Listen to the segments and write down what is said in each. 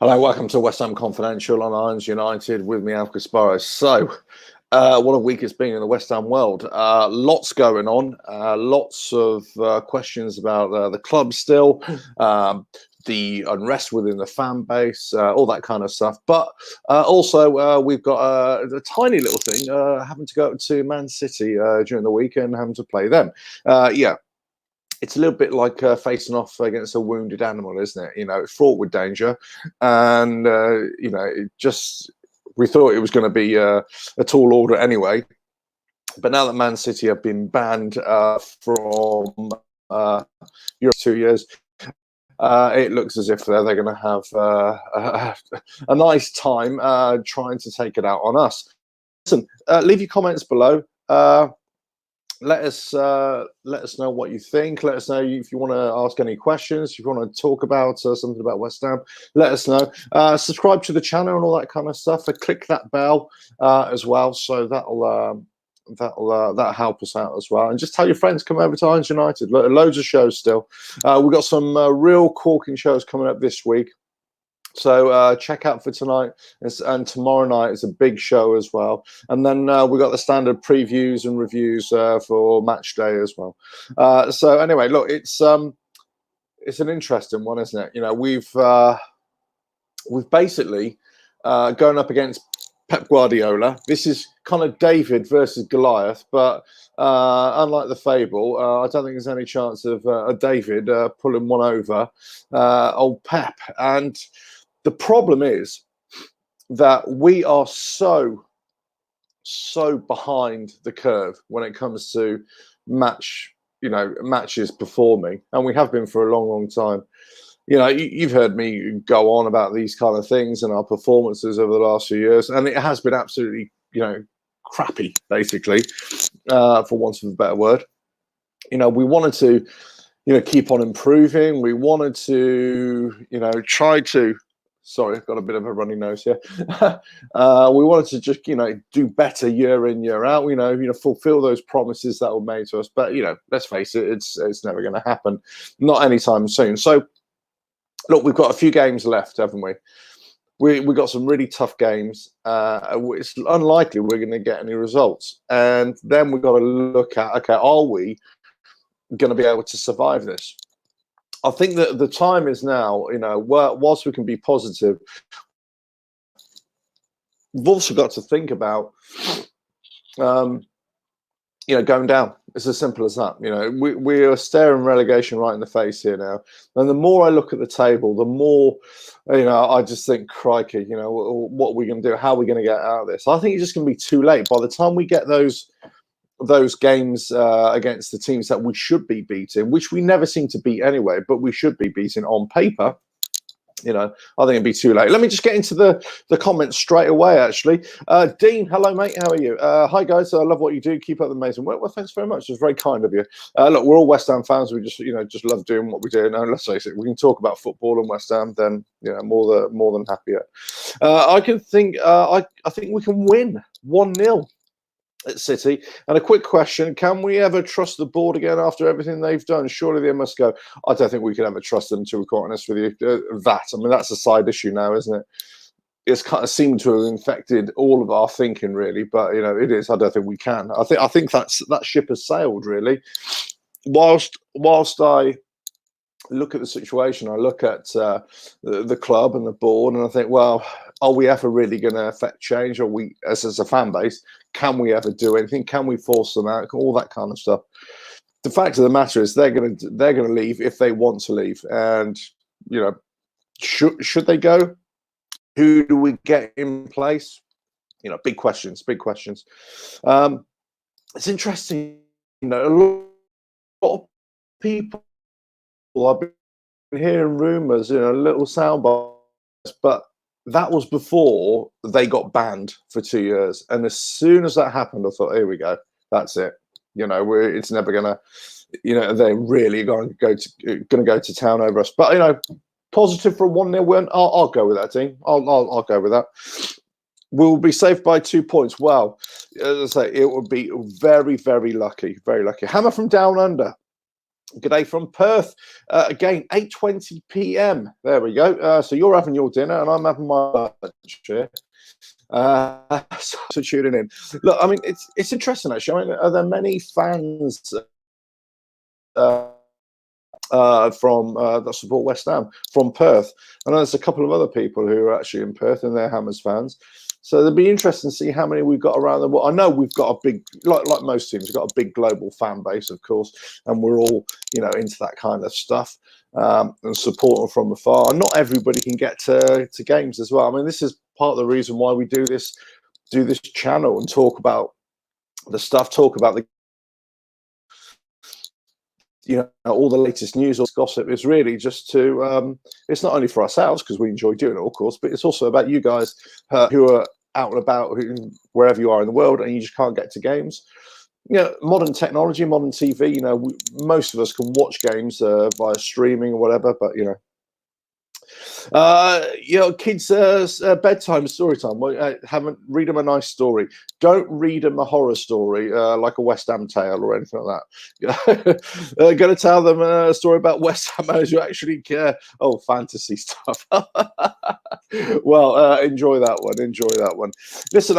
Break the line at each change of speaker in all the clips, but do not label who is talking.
Hello, welcome to West Ham Confidential on Irons United with me, Alka Sparrow. So, what a week it's been in the West Ham world. Lots going on, lots of questions about the club still, the unrest within the fan base, all that kind of stuff. But also, we've got a tiny little thing having to go to Man City during the weekend, having to play them. Yeah. It's a little bit like facing off against a wounded animal, isn't it? You know, it's fraught with danger, and we thought it was going to be a tall order anyway. But now that Man City have been banned from Europe 2 years, it looks as if they're going to have a nice time trying to take it out on us. Listen, leave your comments below. Let us know what you think. Let us know if you want to ask any questions. If you want to talk about something about West Ham, let us know. Subscribe to the channel and all that kind of stuff. Click that bell as well, so that'll help us out as well. And just tell your friends, come over to Irons United. Loads of shows still. We've got some real corking shows coming up this week. So check out for tonight, and tomorrow night is a big show as well. And then we got the standard previews and reviews for match day as well. So anyway, look, it's an interesting one, isn't it? You know, we've basically going up against Pep Guardiola. This is kind of David versus Goliath, but unlike the fable, I don't think there's any chance of David pulling one over old Pep. And the problem is that we are so behind the curve when it comes to matches performing, and we have been for a long time. You know, you've heard me go on about these kind of things and our performances over the last few years, and it has been absolutely, crappy, basically, for want of a better word. You know, we wanted to, keep on improving. We wanted to, try to. Sorry, I've got a bit of a runny nose here. We wanted to just, do better year in, year out. Fulfill those promises that were made to us. But let's face it, it's never going to happen, not anytime soon. So, look, we've got a few games left, haven't we? We got some really tough games. It's unlikely we're going to get any results, and then we've got to look at, okay, are we going to be able to survive this? I think that the time is now, whilst we can be positive, we've also got to think about, going down. It's as simple as that. We are staring relegation right in the face here now. And the more I look at the table, the more, I just think, crikey, what are we going to do? How are we going to get out of this? I think it's just going to be too late. By the time we get those games against the teams that we should be beating, which we never seem to beat anyway, but we should be beating on paper, I think it'd be too late. Let me just get into the comments straight away, actually. Dean, hello, mate. How are you? Hi, guys. I love what you do. Keep up the amazing work. Well, thanks very much. It's very kind of you. Look, we're all West Ham fans. We just love doing what we do. And let's face it, we can talk about football and West Ham, then, more than happier. I think we can win 1-0. At City. And a quick question, can we ever trust the board again after everything they've done? Surely they must go. I don't think we can ever trust them, to be quite honest with you. That's a side issue now, isn't it? It's kind of seemed to have infected all of our thinking, really, but it is. I don't think we can. I think that ship has sailed, really. Whilst I look at the situation, I look at the club and the board, and I think, well, are we ever really going to affect change? Or we, as a fan base, can we ever do anything? Can we force them out? All that kind of stuff. The fact of the matter is, they're going to leave if they want to leave, and should they go? Who do we get in place? Big questions. It's interesting. A lot of people. I've been hearing rumours, little sound bites, but that was before they got banned for 2 years. And as soon as that happened, I thought, here we go, that's it. It's never gonna, they're really going to go to town over us. But positive for a 1-0 win. I'll go with that, team. I'll go with that. We'll be saved by 2 points. Well, as I say, it would be very, very lucky, very lucky. Hammer from down under. Good day from Perth. Again, 8:20 p.m. There we go. So you're having your dinner and I'm having my lunch here. So tuning in. Look, I mean, it's interesting actually. I mean, are there many fans from that support West Ham from Perth? I know there's a couple of other people who are actually in Perth and they're Hammers fans. So it'll be interesting to see how many we've got around the world. I know we've got a big, like most teams, we've got a big global fan base, of course, and we're all, into that kind of stuff and support them from afar. And not everybody can get to games as well. I mean, this is part of the reason why we do this channel and talk about the stuff, talk about the all the latest news or gossip is really just to it's not only for ourselves because we enjoy doing it, of course, but it's also about you guys who are out and about, wherever you are in the world, and you just can't get to games. Modern technology, modern TV, most of us can watch games via streaming or whatever, but kids bedtime story time. Well, haven't read them a nice story. Don't read them a horror story like a West Ham tale or anything like that. Going to tell them a story about West Hammers who actually care. Oh, fantasy stuff. Well, enjoy that one. Enjoy that one. Listen,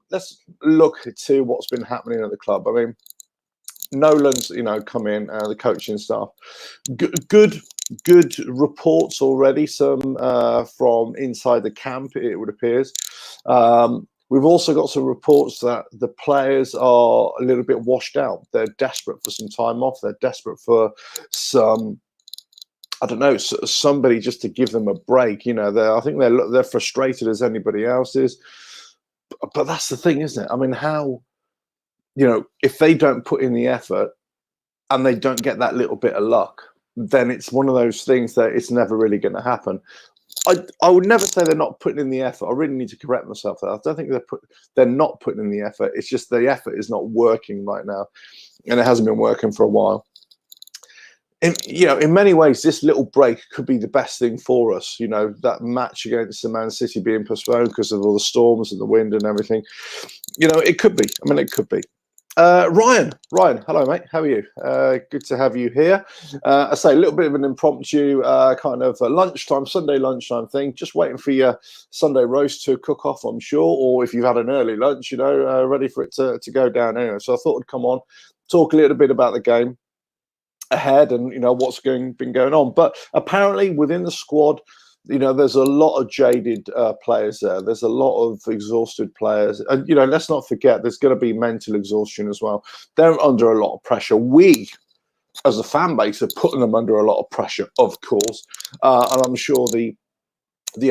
let's look to what's been happening at the club. I mean, Nolan's, come in, the coaching staff. Good reports already. Some from inside the camp, it would appears. We've also got some reports that the players are a little bit washed out. They're desperate for some time off. They're desperate for some, I don't know, somebody just to give them a break. I think they're frustrated as anybody else is. But that's the thing, isn't it? I mean, how? If they don't put in the effort and they don't get that little bit of luck, then it's one of those things that it's never really going to happen. I would never say they're not putting in the effort. I really need to correct myself there. I don't think they're not putting in the effort. It's just the effort is not working right now, and it hasn't been working for a while. In many ways, this little break could be the best thing for us. That match against the Man City being postponed because of all the storms and the wind and everything. It could be. I mean, it could be. Ryan, hello, mate. How are you? Good to have you here. I say a little bit of an impromptu kind of Sunday lunchtime thing. Just waiting for your Sunday roast to cook off, I'm sure, or if you've had an early lunch, ready for it to go down anyway. So I thought I'd come on, talk a little bit about the game ahead and what's been going on. But apparently within the squad, there's a lot of jaded players there. There's a lot of exhausted players. And, let's not forget, there's going to be mental exhaustion as well. They're under a lot of pressure. We, as a fan base, are putting them under a lot of pressure, of course. And I'm sure the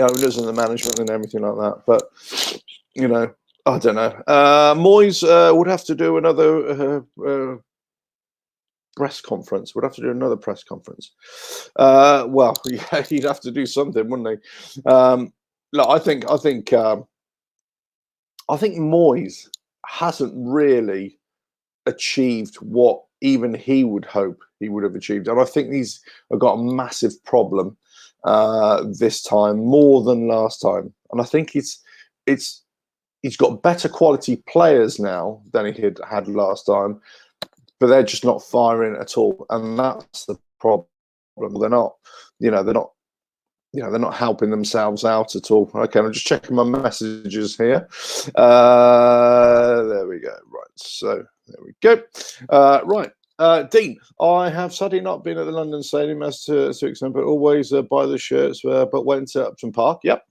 owners and the management and everything like that. But, I don't know. Moyes would have to do another press conference. Would have to do another press conference. Well, yeah, he'd have to do something, wouldn't he? Look, I think Moyes hasn't really achieved what even he would hope he would have achieved, and I think he's got a massive problem this time, more than last time. And I think he's got better quality players now than he had last time. But they're just not firing at all, and that's the problem. They're not, they're not helping themselves out at all. Okay, I'm just checking my messages here. There we go. Right, so there we go. Right, Dean, I have sadly not been at the London Stadium as to extent, but always buy the shirts. But went to Upton Park. Yep.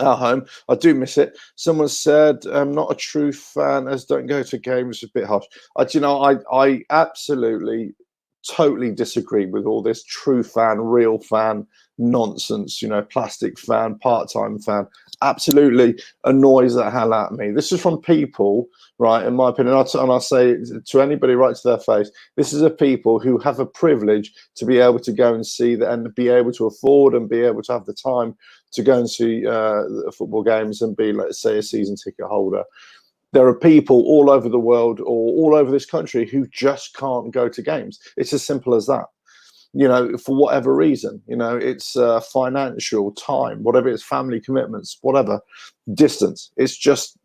Our home. I do miss it. Someone said I'm not a true fan as don't go to games. A bit harsh. I absolutely totally disagree with all this true fan, real fan nonsense. Plastic fan, part-time fan. Absolutely annoys the hell out of me. This is from people, right, in my opinion, and I'll say to anybody right to their face, this is a people who have a privilege to be able to go and see that and be able to afford and be able to have the time to go and see football games and be, let's say, a season ticket holder. There are people all over the world or all over this country who just can't go to games. It's as simple as that. For whatever reason, it's financial, time, whatever it's family commitments, whatever, distance. It's just,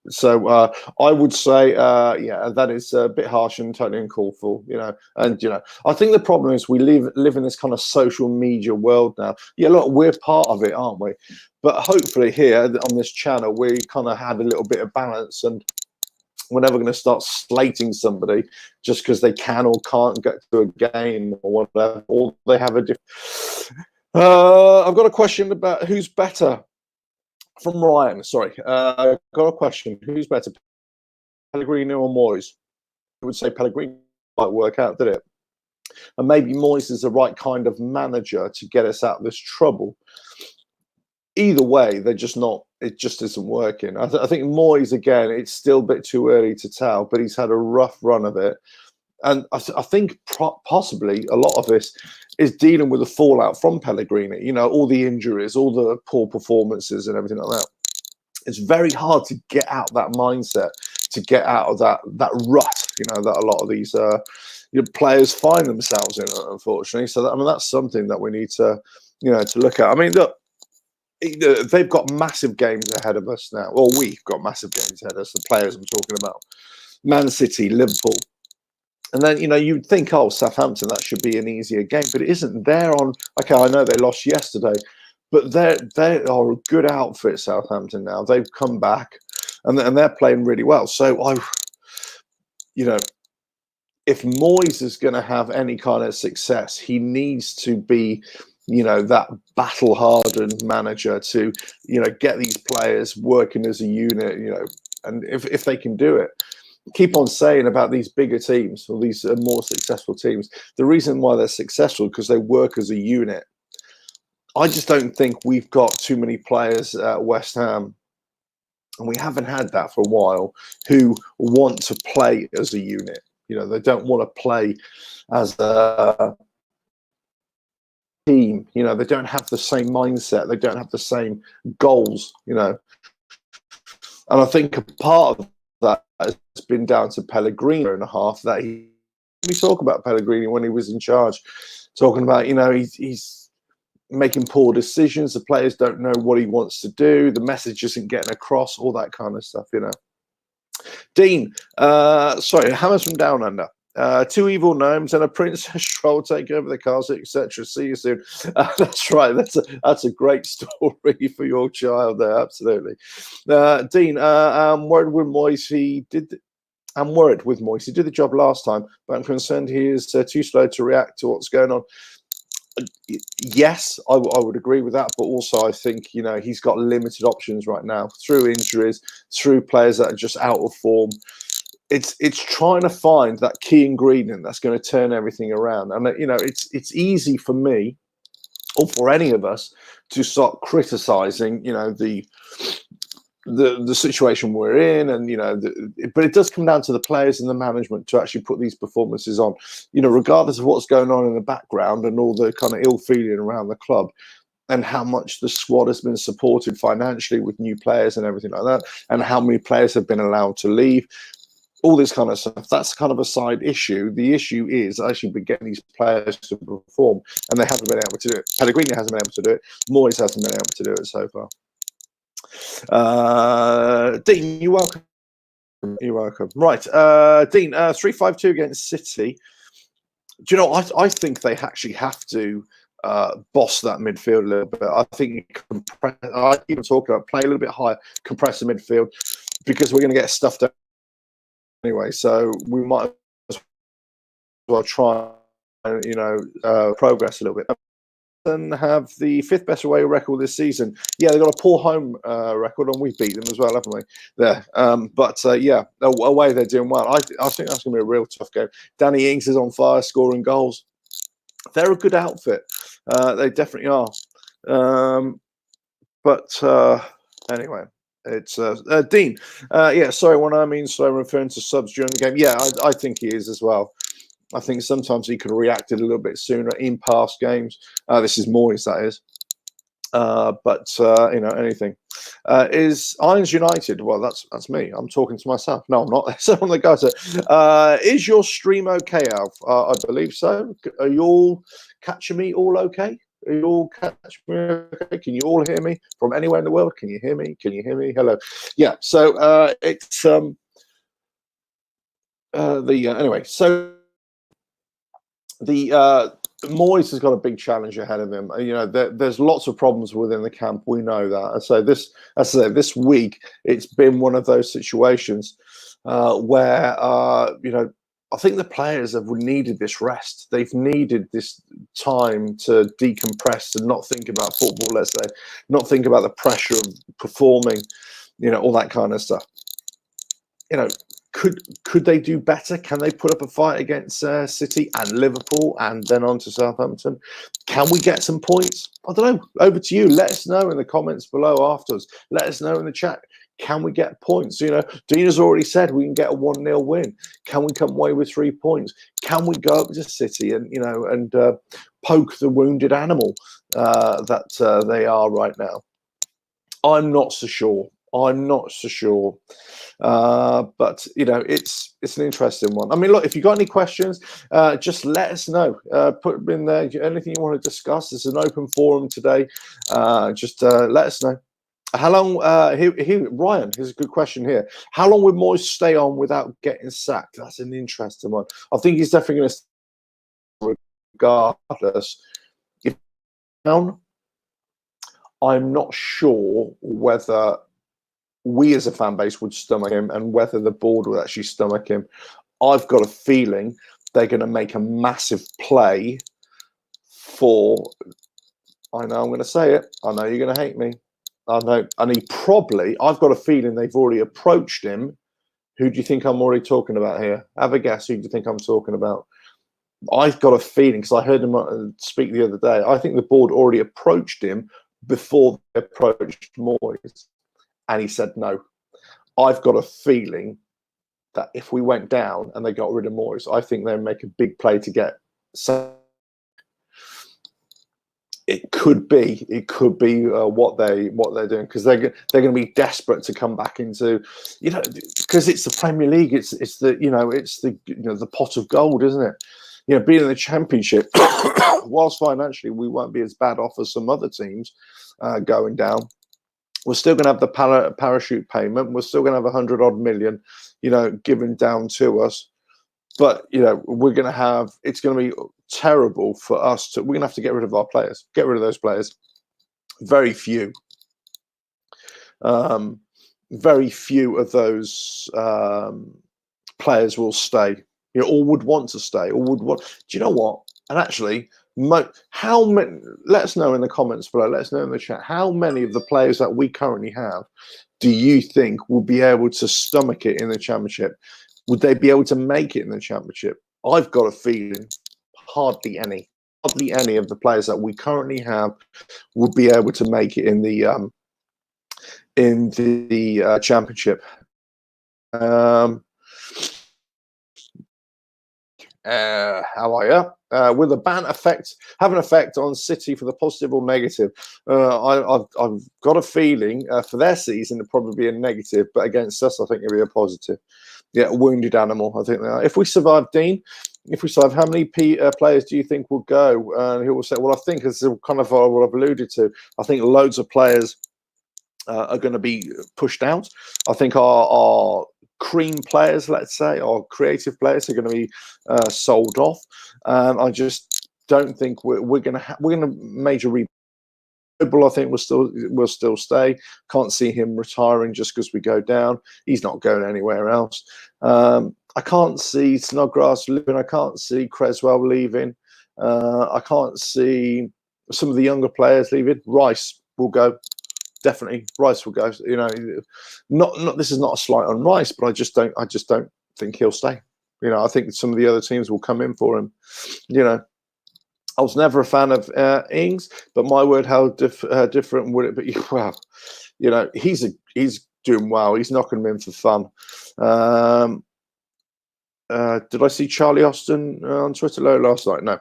So I would say, yeah, that is a bit harsh and totally uncalled for, you know. And you know, I think the problem is we live in this kind of social media world now. Yeah, look, we're part of it, aren't we? But hopefully here on this channel, we kind of had a little bit of balance, and we're never going to start slating somebody just because they can or can't get to a game or whatever, or they have a different. I've got a question about who's better from Ryan. Sorry, got a question. Who's better, Pellegrini or Moyes? I would say Pellegrini might work out, did it? And maybe Moyes is the right kind of manager to get us out of this trouble. Either way, they're just not. It just isn't working. I think Moyes, again, it's still a bit too early to tell, but he's had a rough run of it. And I think possibly a lot of this is dealing with the fallout from Pellegrini. You know, all the injuries, all the poor performances and everything like that. It's very hard to get out that mindset, to get out of that rut, you know, that a lot of these players find themselves in, unfortunately. So, I mean, that's something that we need to, you know, to look at. I mean, look, they've got massive games ahead of us now. Well, we've got massive games ahead of us, the players I'm talking about. Man City, Liverpool. And then, you know, you'd think, oh, Southampton, that should be an easier game. But it isn't. They're on, okay, I know they lost yesterday, but they are a good outfit, Southampton, now. They've come back, and they're playing really well. So, you know, if Moyes is going to have any kind of success, he needs to be, you know, that battle-hardened manager to, you know, get these players working as a unit, you know, and if they can do it. Keep on saying about these bigger teams or these more successful teams, the reason why they're successful because they work as a unit. I just don't think we've got too many players at West Ham, and we haven't had that for a while, who want to play as a unit. You know, they don't want to play as a team. You know, they don't have the same mindset. They don't have the same goals, you know. And I think a part of that has been down to Pellegrini and a half. That we talk about Pellegrini when he was in charge, talking about, you know, he's making poor decisions. The players don't know what he wants to do. The message isn't getting across. All that kind of stuff, you know. Dean, sorry, Hammers from Down Under. 2 evil gnomes and a princess troll take over the castle, etc. See you soon. That's right. That's a great story for your child there. Absolutely. Dean, I'm worried with Moyes. I'm worried with Moyes. He did the job last time, but I'm concerned he is too slow to react to what's going on. Yes, I would agree with that, but also I think, you know, he's got limited options right now through injuries, through players that are just out of form. It's trying to find that key ingredient that's going to turn everything around. And, you know, it's easy for me or for any of us to start criticizing, you know, the situation we're in, and, you know, but it does come down to the players and the management to actually put these performances on, you know, regardless of what's going on in the background and all the kind of ill feeling around the club, and how much the squad has been supported financially with new players and everything like that, and how many players have been allowed to leave. All this kind of stuff, that's kind of a side issue. The issue is actually getting these players to perform, and they haven't been able to do it. Pellegrini hasn't been able to do it. Moyes hasn't been able to do it so far. Dean, you're welcome. You're welcome. Right, Dean, 3-5-2 against City. Do you know, I think they actually have to boss that midfield a little bit. I think I even talk about play a little bit higher, compress the midfield, because we're going to get stuffed out anyway. So we might as well try, you know, progress a little bit. And have the 5th best away record this season. Yeah, they've got a poor home record, and we've beat them as well, haven't we? There, but yeah, away they're doing well. I think that's going to be a real tough game. Danny Ings is on fire, scoring goals. They're a good outfit. They definitely are. But anyway, it's Dean. Yeah, sorry. When I mean slow, referring to subs during the game. Yeah, I think he is as well. I think sometimes he could have reacted a little bit sooner in past games. This is Moyes, that is. But you know, anything. Is Irons United? Well, that's me. I'm talking to myself. No, I'm not. That's one of the guys. Is your stream okay, Alf? I believe so. Are you all catching me all okay? Are you all catch me? Okay? Can you all hear me from anywhere in the world? Can you hear me? Can you hear me? Hello. Yeah. So it's anyway. So the Moyes has got a big challenge ahead of him. You know, there's lots of problems within the camp. We know that. And so this week, it's been one of those situations where you know, I think the players have needed this rest. They've needed this time to decompress and not think about football. Let's say, not think about the pressure of performing. You know, all that kind of stuff. You know, could they do better? Can they put up a fight against City and Liverpool and then on to Southampton? Can we get some points? I don't know. Over to you. Let us know in the comments below afterwards. Let us know in the chat. Can we get points? You know, Dina's already said we can get a 1-0 win. Can we come away with 3 points? Can we go up to City and, you know, and poke the wounded animal that they are right now? I'm not so sure. I'm not so sure. But you know, it's an interesting one. I mean, look, if you got any questions, just let us know. Put them in there. Anything you want to discuss, it's an open forum today. Just let us know. How long? Ryan, here's a good question here. How long would Moyes stay on without getting sacked? That's an interesting one. I think he's definitely going to stay regardless. If down, I'm not sure whether we as a fan base would stomach him and whether the board would actually stomach him. I've got a feeling they're going to make a massive play for, I know I'm going to say it, I know you're going to hate me, I know, and I've got a feeling they've already approached him. Who do you think I'm already talking about here? Have a guess. Who do you think I'm talking about? I've got a feeling, because I heard him speak the other day, I think the board already approached him before they approached Moyes. And he said no. I've got a feeling that if we went down and they got rid of Moyes, I think they'd make a big play to get. So it could be what they're doing, because they're going to be desperate to come back into, you know, because it's the Premier League. It's the, you know, it's the, you know, the pot of gold, isn't it? You know, being in the Championship, whilst financially we won't be as bad off as some other teams going down. We're still going to have the parachute payment. We're still going to have 100-odd million, you know, given down to us. But, you know, we're going to have, it's going to be terrible for us to, we're going to have to get rid of our players, get rid of those players. Very few. Very few of those players will stay, you know, or would want to stay, or would want, do you know what? And actually, how many, let us know in the comments below, let us know in the chat, how many of the players that we currently have do you think will be able to stomach it in the Championship? Would they be able to make it in the Championship? I've got a feeling hardly any. Hardly any of the players that we currently have would be able to make it in the Championship. How are you? Will the ban have an effect on City for the positive or negative? I've got a feeling for their season it'll probably be a negative, but against us, I think it'll be a positive. Yeah, wounded animal. I think they are. If we survive, Dean, if we survive, how many players do you think will go? And he will say, well, I think it's kind of what I've alluded to. I think loads of players are going to be pushed out. I think our cream players, let's say, or creative players, are going to be sold off. I just don't think we're going to major rebuild. I think will still stay. Can't see him retiring just because we go down. He's not going anywhere else. I can't see Snodgrass leaving. I can't see Cresswell leaving. I can't see some of the younger players leaving. Rice will go. Definitely, Rice will go. You know, not. This is not a slight on Rice, but I just don't think he'll stay. You know, I think some of the other teams will come in for him. You know, I was never a fan of Ings, but my word, how different would it be? Well, you know, he's doing well. He's knocking them in for fun. Did I see Charlie Austin on Twitter last night? No.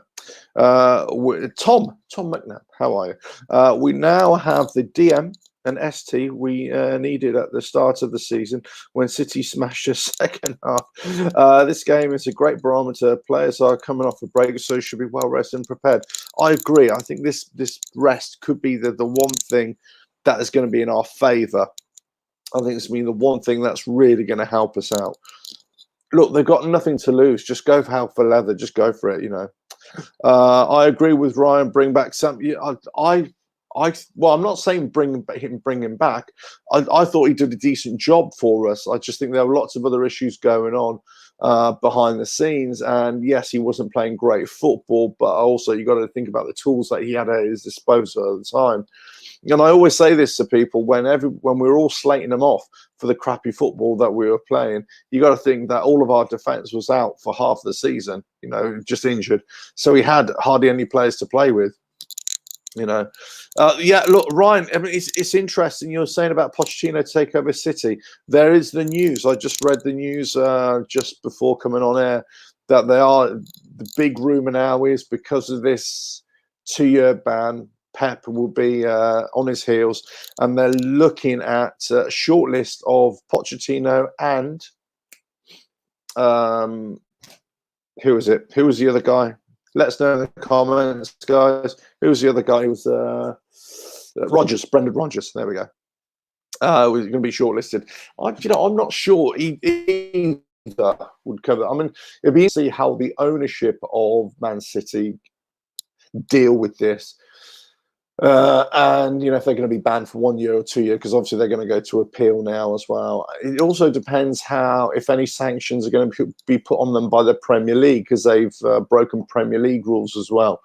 Tom McNabb, how are you? We now have the DM an ST we needed at the start of the season when City smashed us second half. This game is a great barometer. Players are coming off a break, so should be well rested and prepared. I agree. I think this rest could be the one thing that is going to be in our favour. I think it's the one thing that's really going to help us out. Look, they've got nothing to lose. Just go for hell for leather. Just go for it. You know. I agree with Ryan. Bring back some. Well, I'm not saying bring him back. I thought he did a decent job for us. I just think there were lots of other issues going on behind the scenes. And yes, he wasn't playing great football, but also you got to think about the tools that he had at his disposal at the time. And I always say this to people when we're all slating them off for the crappy football that we were playing, you got to think that all of our defence was out for half the season, you know, just injured. So he had hardly any players to play with, you know. Yeah, look, Ryan, I mean, it's interesting. You're saying about Pochettino take over City. There is the news. I just read the news just before coming on air that the big rumour now is because of this 2-year ban, Pep will be on his heels, and they're looking at a short list of Pochettino and who is it? Who was the other guy? Let us know in the comments, guys. Who was the other guy? It was Rodgers, Brendan Rodgers. There we go. Was going to be shortlisted. I'm not sure either would cover. I mean, it'd be interesting to see how the ownership of Man City deal with this. And you know, if they're going to be banned for 1 year or 2 years, because obviously they're going to go to appeal now as well. It also depends if any sanctions are going to be put on them by the Premier League, because they've broken Premier League rules as well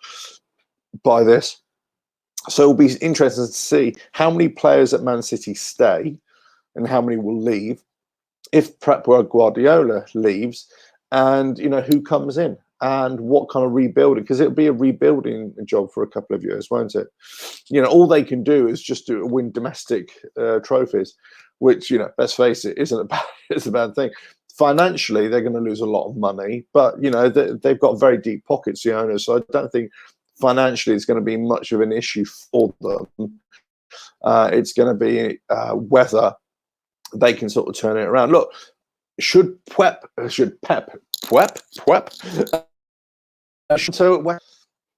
by this. So it'll be interesting to see how many players at Man City stay and how many will leave if Pep Guardiola leaves, and you know who comes in. And what kind of rebuilding? Because it'll be a rebuilding job for a couple of years, won't it? You know, all they can do is just win domestic trophies, which, you know, let's face it, it's a bad thing. Financially, they're going to lose a lot of money, but you know they've got very deep pockets, the owners. So I don't think financially it's going to be much of an issue for them. It's going to be whether they can sort of turn it around. Look, should Pep? So,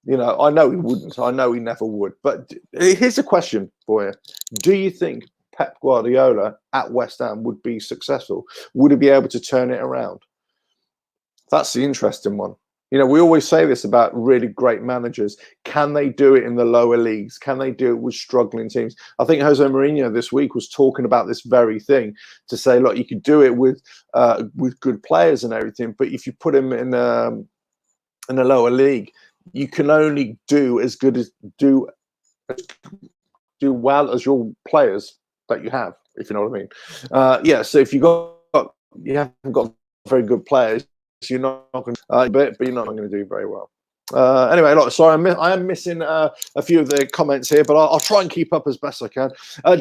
you know, I know he wouldn't. I know he never would. But here's a question for you: do you think Pep Guardiola at West Ham would be successful? Would he be able to turn it around? That's the interesting one. You know, we always say this about really great managers. Can they do it in the lower leagues? Can they do it with struggling teams? I think Jose Mourinho this week was talking about this very thing, to say, look, you could do it with good players and everything, but if you put him in a lower league, you can only do as good as do well as your players that you have, if you know what I mean. Yeah, so if you haven't got very good players, you're not going to, but you're not going to do very well. Anyway, look, sorry, I am missing a few of the comments here, but I'll try and keep up as best I can.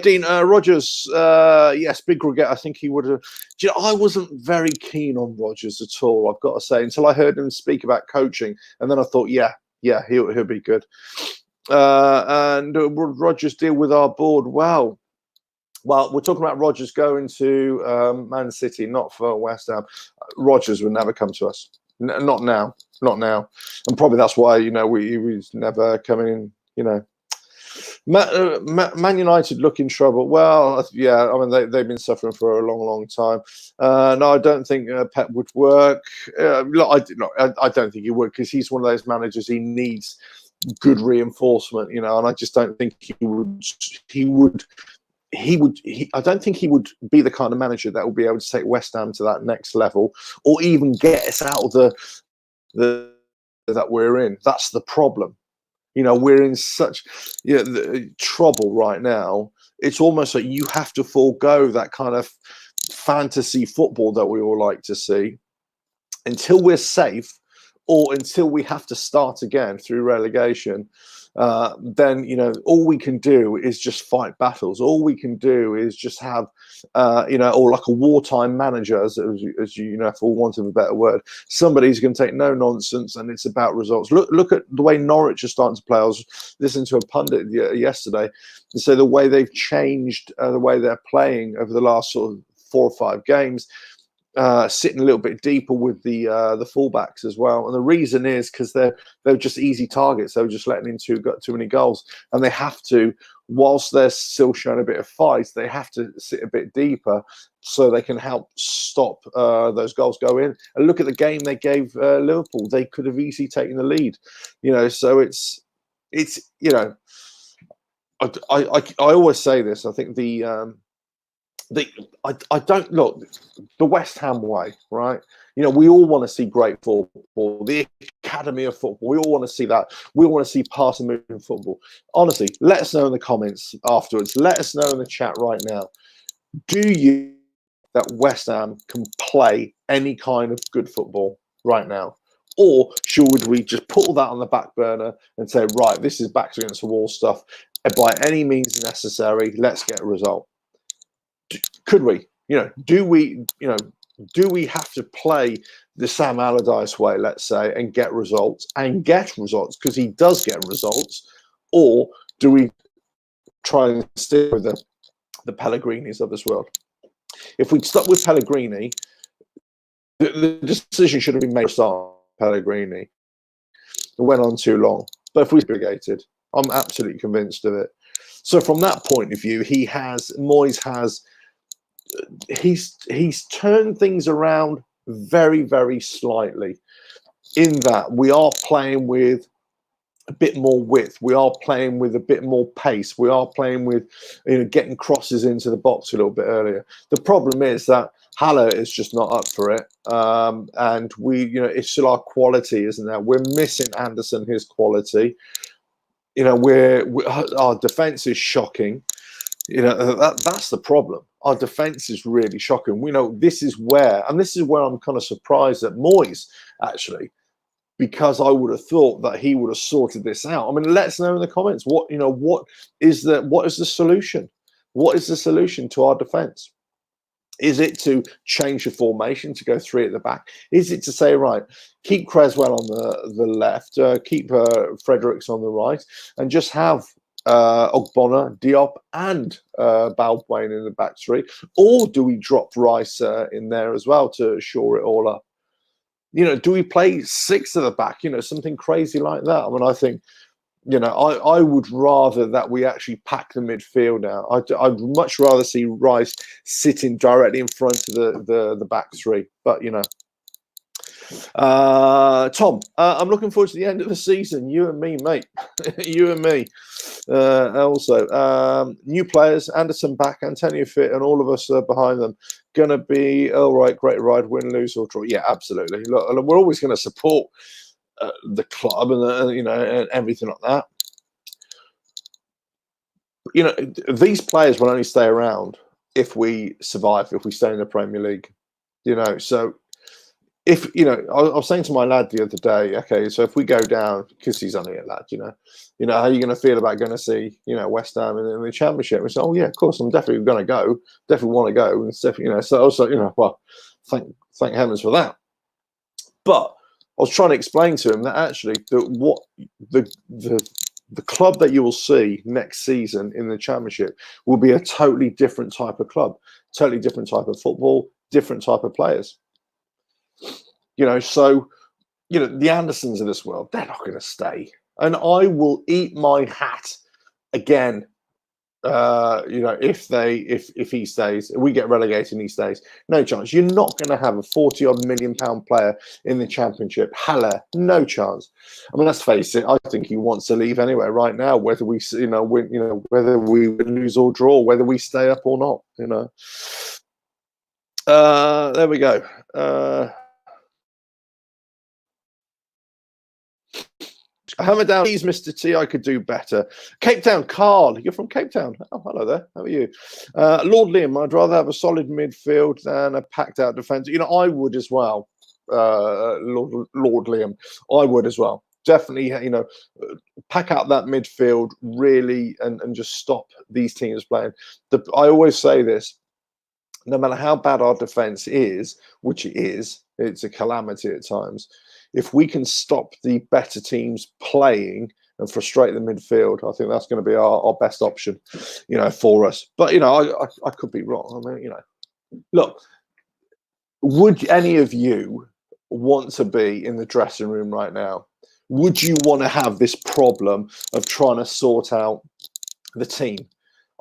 Dean Rodgers, yes, big regret. I think he would have. You know, I wasn't very keen on Rodgers at all, I've got to say, until I heard him speak about coaching, and then I thought, yeah, he'll be good. And would Rodgers deal with our board? Well, we're talking about Rodgers going to Man City, not for West Ham. Rodgers would never come to us. Not now. And probably that's why, you know, he was never coming in, you know. Man United look in trouble. Well, yeah, I mean, they've been suffering for a long, long time. No, I don't think Pep would work. Look, I don't think he would, because he's one of those managers, he needs good reinforcement, you know, and I just don't think he would. I don't think he would be the kind of manager that will be able to take West Ham to that next level, or even get us out of the that we're in. That's the problem. You know, we're in such trouble right now. It's almost like you have to forego that kind of fantasy football that we all like to see until we're safe, or until we have to start again through relegation. then all we can do is just fight battles. All we can do is just have or like a wartime manager, as for want of a better word, somebody's going to take no nonsense, and it's about results. Look at the way Norwich are starting to play. I was listening to a pundit yesterday and say the way they've changed the way they're playing over the last sort of 4 or 5 games. Sitting a little bit deeper with the fullbacks as well, and the reason is because they're just easy targets. They're just letting in too many goals, and they have to, whilst they're still showing a bit of fight, they have to sit a bit deeper so they can help stop those goals go in. And look at the game they gave Liverpool; they could have easily taken the lead. So it's I always say this. I think I don't look the West Ham way, right? We all want to see great football, the academy of football. We all want to see that. We all want to see passing, moving football. Honestly, let us know in the comments afterwards. Let us know in the chat right now. Do you that West Ham can play any kind of good football right now? Or should we just put all that on the back burner and say, right, this is backs against the wall stuff, and by any means necessary, let's get a result? Could we, do we have to play the Sam Allardyce way, let's say, and get results because he does get results, or do we try and stick with the Pellegrinis of this world? If we'd stuck with Pellegrini, the decision should have been made to start Pellegrini. It went on too long, but if we obligated, I'm absolutely convinced of it. So from that point of view, Moyes has. He's turned things around very, very slightly, in that we are playing with a bit more width. We are playing with a bit more pace. We are playing with getting crosses into the box a little bit earlier. The problem is that Haller is just not up for it, and it's still our quality, isn't there? We're missing Anderson, his quality. Our defense is shocking. That's the problem. Our defense is really shocking. This is where I'm kind of surprised at Moyes, actually, because I would have thought that he would have sorted this out. I mean, let us know in the comments what is the solution? What is the solution to our defense? Is it to change the formation to go 3 at the back? Is it to say, right, keep Cresswell on the left, keep Fredericks on the right, and just have Ogbonna, Diop, and Balbuena in the back 3? Or do we drop Rice in there as well to shore it all up? Do we play 6 at the back? Something crazy like that. I mean, I think, I would rather that we actually pack the midfield out. I'd much rather see Rice sitting directly in front of the back 3. But Tom, I'm looking forward to the end of the season. You and me, mate. You and me. Also, new players, Anderson back, Antonio fit, and all of us behind them. Gonna be all right. Great ride, win, lose, or draw. Yeah, absolutely. Look, we're always going to support the club and and everything like that. These players will only stay around if we survive, if we stay in the Premier League. So if I was saying to my lad the other day, okay, so if we go down, because he's only a lad, how are you going to feel about going to see West Ham in the Championship? We said, oh yeah, of course, I'm definitely going to go, definitely want to go, and stuff, So also, well, thank heavens for that. But I was trying to explain to him that actually the club that you will see next season in the Championship will be a totally different type of club, totally different type of football, different type of players. So the Andersons of this world, they're not going to stay, and I will eat my hat again. If he stays, we get relegated and he stays, no chance. You're not going to have a 40-odd million pound player in the Championship. Haller, no chance. I mean, let's face it. I think he wants to leave anyway. Right now, whether we, win, whether we lose or draw, whether we stay up or not, There we go. Hammerdown, please, Mr. T, I could do better. Cape Town, Carl, you're from Cape Town. Oh, hello there. How are you? Lord Liam, I'd rather have a solid midfield than a packed-out defence. I would as well, Lord Liam. I would as well. definitely, pack out that midfield really and just stop these teams playing. I always say this: no matter how bad our defense is, which it is, it's a calamity at times. If we can stop the better teams playing and frustrate the midfield, I think that's going to be our best option, for us. But I could be wrong. I mean, look, would any of you want to be in the dressing room right now? Would you want to have this problem of trying to sort out the team?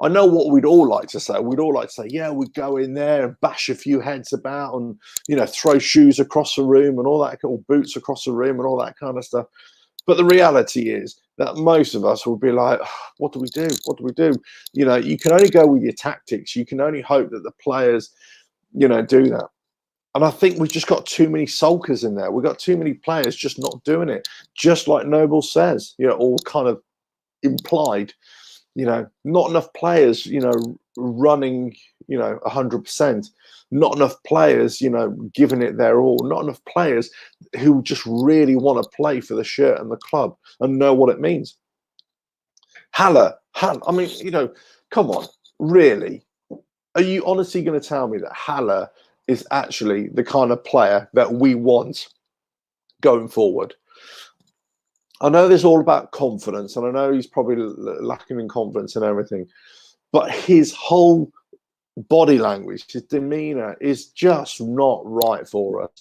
I know what we'd all like to say. We'd all like to say, yeah, we'd go in there and bash a few heads about and, throw shoes across the room and all that, or boots across the room and all that kind of stuff. But the reality is that most of us will be like, oh, what do we do? What do we do? You can only go with your tactics. You can only hope that the players, do that. And I think we've just got too many sulkers in there. We've got too many players just not doing it. Just like Noble says, all kind of implied. Not enough players, running, 100%. Not enough players, giving it their all. Not enough players who just really want to play for the shirt and the club and know what it means. Haller, I mean, come on, really? Are you honestly going to tell me that Haller is actually the kind of player that we want going forward? I know this is all about confidence, and I know he's probably lacking in confidence and everything, but his whole body language, his demeanour is just not right for us.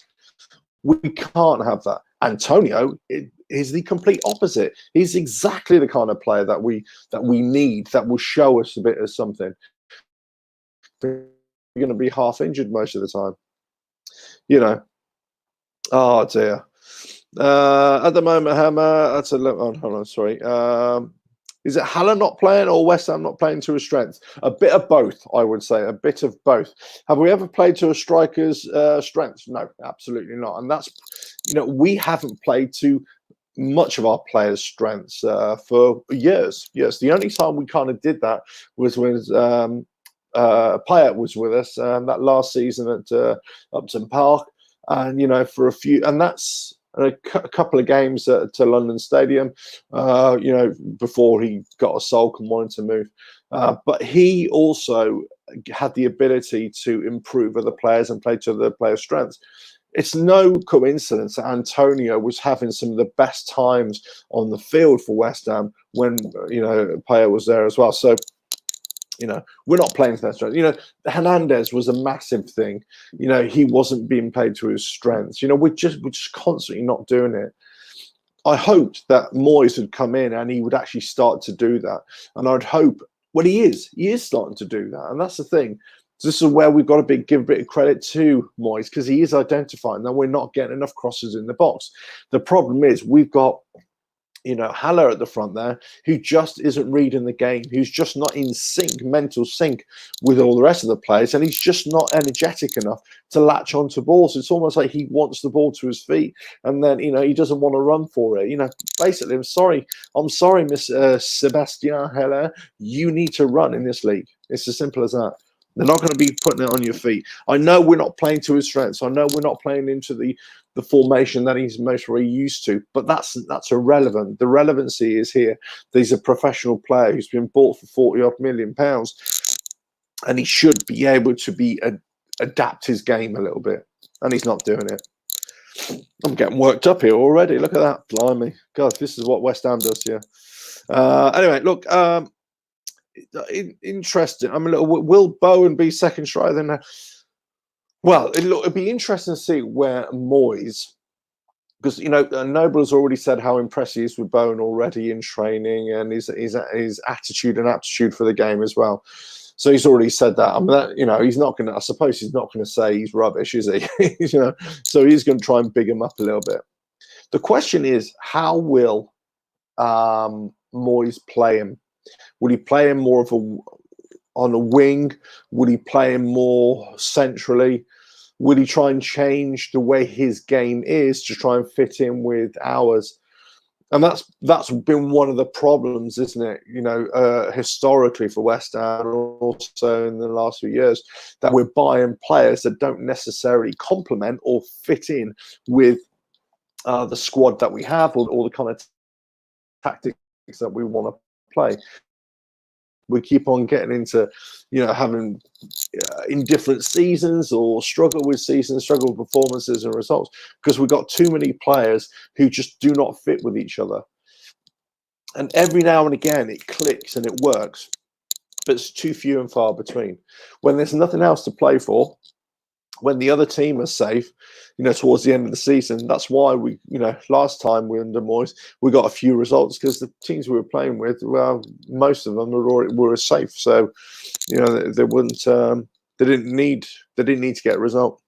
We can't have that. Antonio is the complete opposite. He's exactly the kind of player that we need, that will show us a bit of something. We're going to be half injured most of the time. Oh dear. At the moment, Hammer, that's a little. Hold on, sorry. Is it Haller not playing or West Ham not playing to his strength? A bit of both, I would say. A bit of both. Have we ever played to a striker's strengths? No, absolutely not. And that's, we haven't played to much of our players' strengths for years. Yes, the only time we kind of did that was when Payet was with us that last season at Upton Park, and for a few, and that's a couple of games to London Stadium, before he got a sulk and wanted to move. But he also had the ability to improve other players and play to the players' strengths. It's no coincidence that Antonio was having some of the best times on the field for West Ham when, Payet was there as well. So, we're not playing to that strength. Hernandez was a massive thing. He wasn't being played to his strengths. We're just constantly not doing it. I hoped that Moyes would come in and he would actually start to do that. And I'd hope, well, he is starting to do that. And that's the thing. This is where we've got to give a bit of credit to Moyes, because he is identifying that we're not getting enough crosses in the box. The problem is we've got, Haller at the front there, who just isn't reading the game, who's just not in mental sync with all the rest of the players, and he's just not energetic enough to latch onto balls. It's almost like he wants the ball to his feet, and then he doesn't want to run for it. Basically, I'm sorry, Miss Sebastian Haller, you need to run in this league. It's as simple as that. They're not going to be putting it on your feet. I know we're not playing to his strengths. I know we're not playing into the formation that he's most really used to, but that's irrelevant. The relevancy is here. He's a professional player who's been bought for £40 million, and he should be able to adapt his game a little bit, and he's not doing it. I'm getting worked up here already. Look at that. Blimey. God, this is what West Ham does, yeah. Anyway, look, interesting. I'm a little. Will Bowen be second striker then? Well, it'd be interesting to see where Moyes, because Noble has already said how impressed he is with Bowen already in training, and his attitude and aptitude for the game as well. So he's already said that. I mean, he's not going to. I suppose he's not going to say he's rubbish, is he? So he's going to try and big him up a little bit. The question is, how will Moyes play him? Will he play him more of on a wing? Will he play him more centrally? Will he try and change the way his game is to try and fit in with ours? And that's been one of the problems, isn't it? Historically for West Ham, also in the last few years, that we're buying players that don't necessarily complement or fit in with the squad that we have, or the kind of tactics that we want to play. We keep on getting into, having in different seasons or struggle with seasons, struggle with performances and results because we've got too many players who just do not fit with each other. And every now and again it clicks and it works, but it's too few and far between. When there's nothing else to play for, when the other team is safe, towards the end of the season, that's why we, last time we were under Moyes, we got a few results because the teams we were playing with, well, most of them were safe. So, they wouldn't, they didn't need to get a result.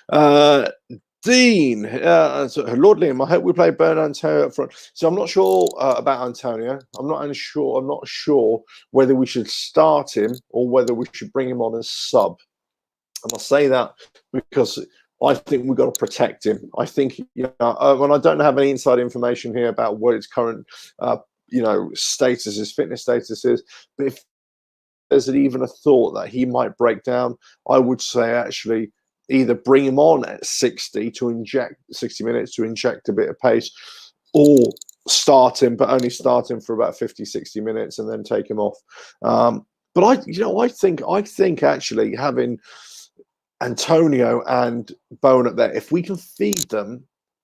Dean, Lord Liam, I hope we play Bernardo Antonio up front. So I'm not sure about Antonio. I'm not sure whether we should start him or whether we should bring him on as sub. And I'll say that because I think we've got to protect him. I think, when I don't have any inside information here about what his current, status, his fitness status is, but if there's even a thought that he might break down, I would say actually either bring him on at 60 minutes to inject a bit of pace, or start him, but only start him for about 50, 60 minutes and then take him off. But I think actually having Antonio and Bowen up there, if we can feed them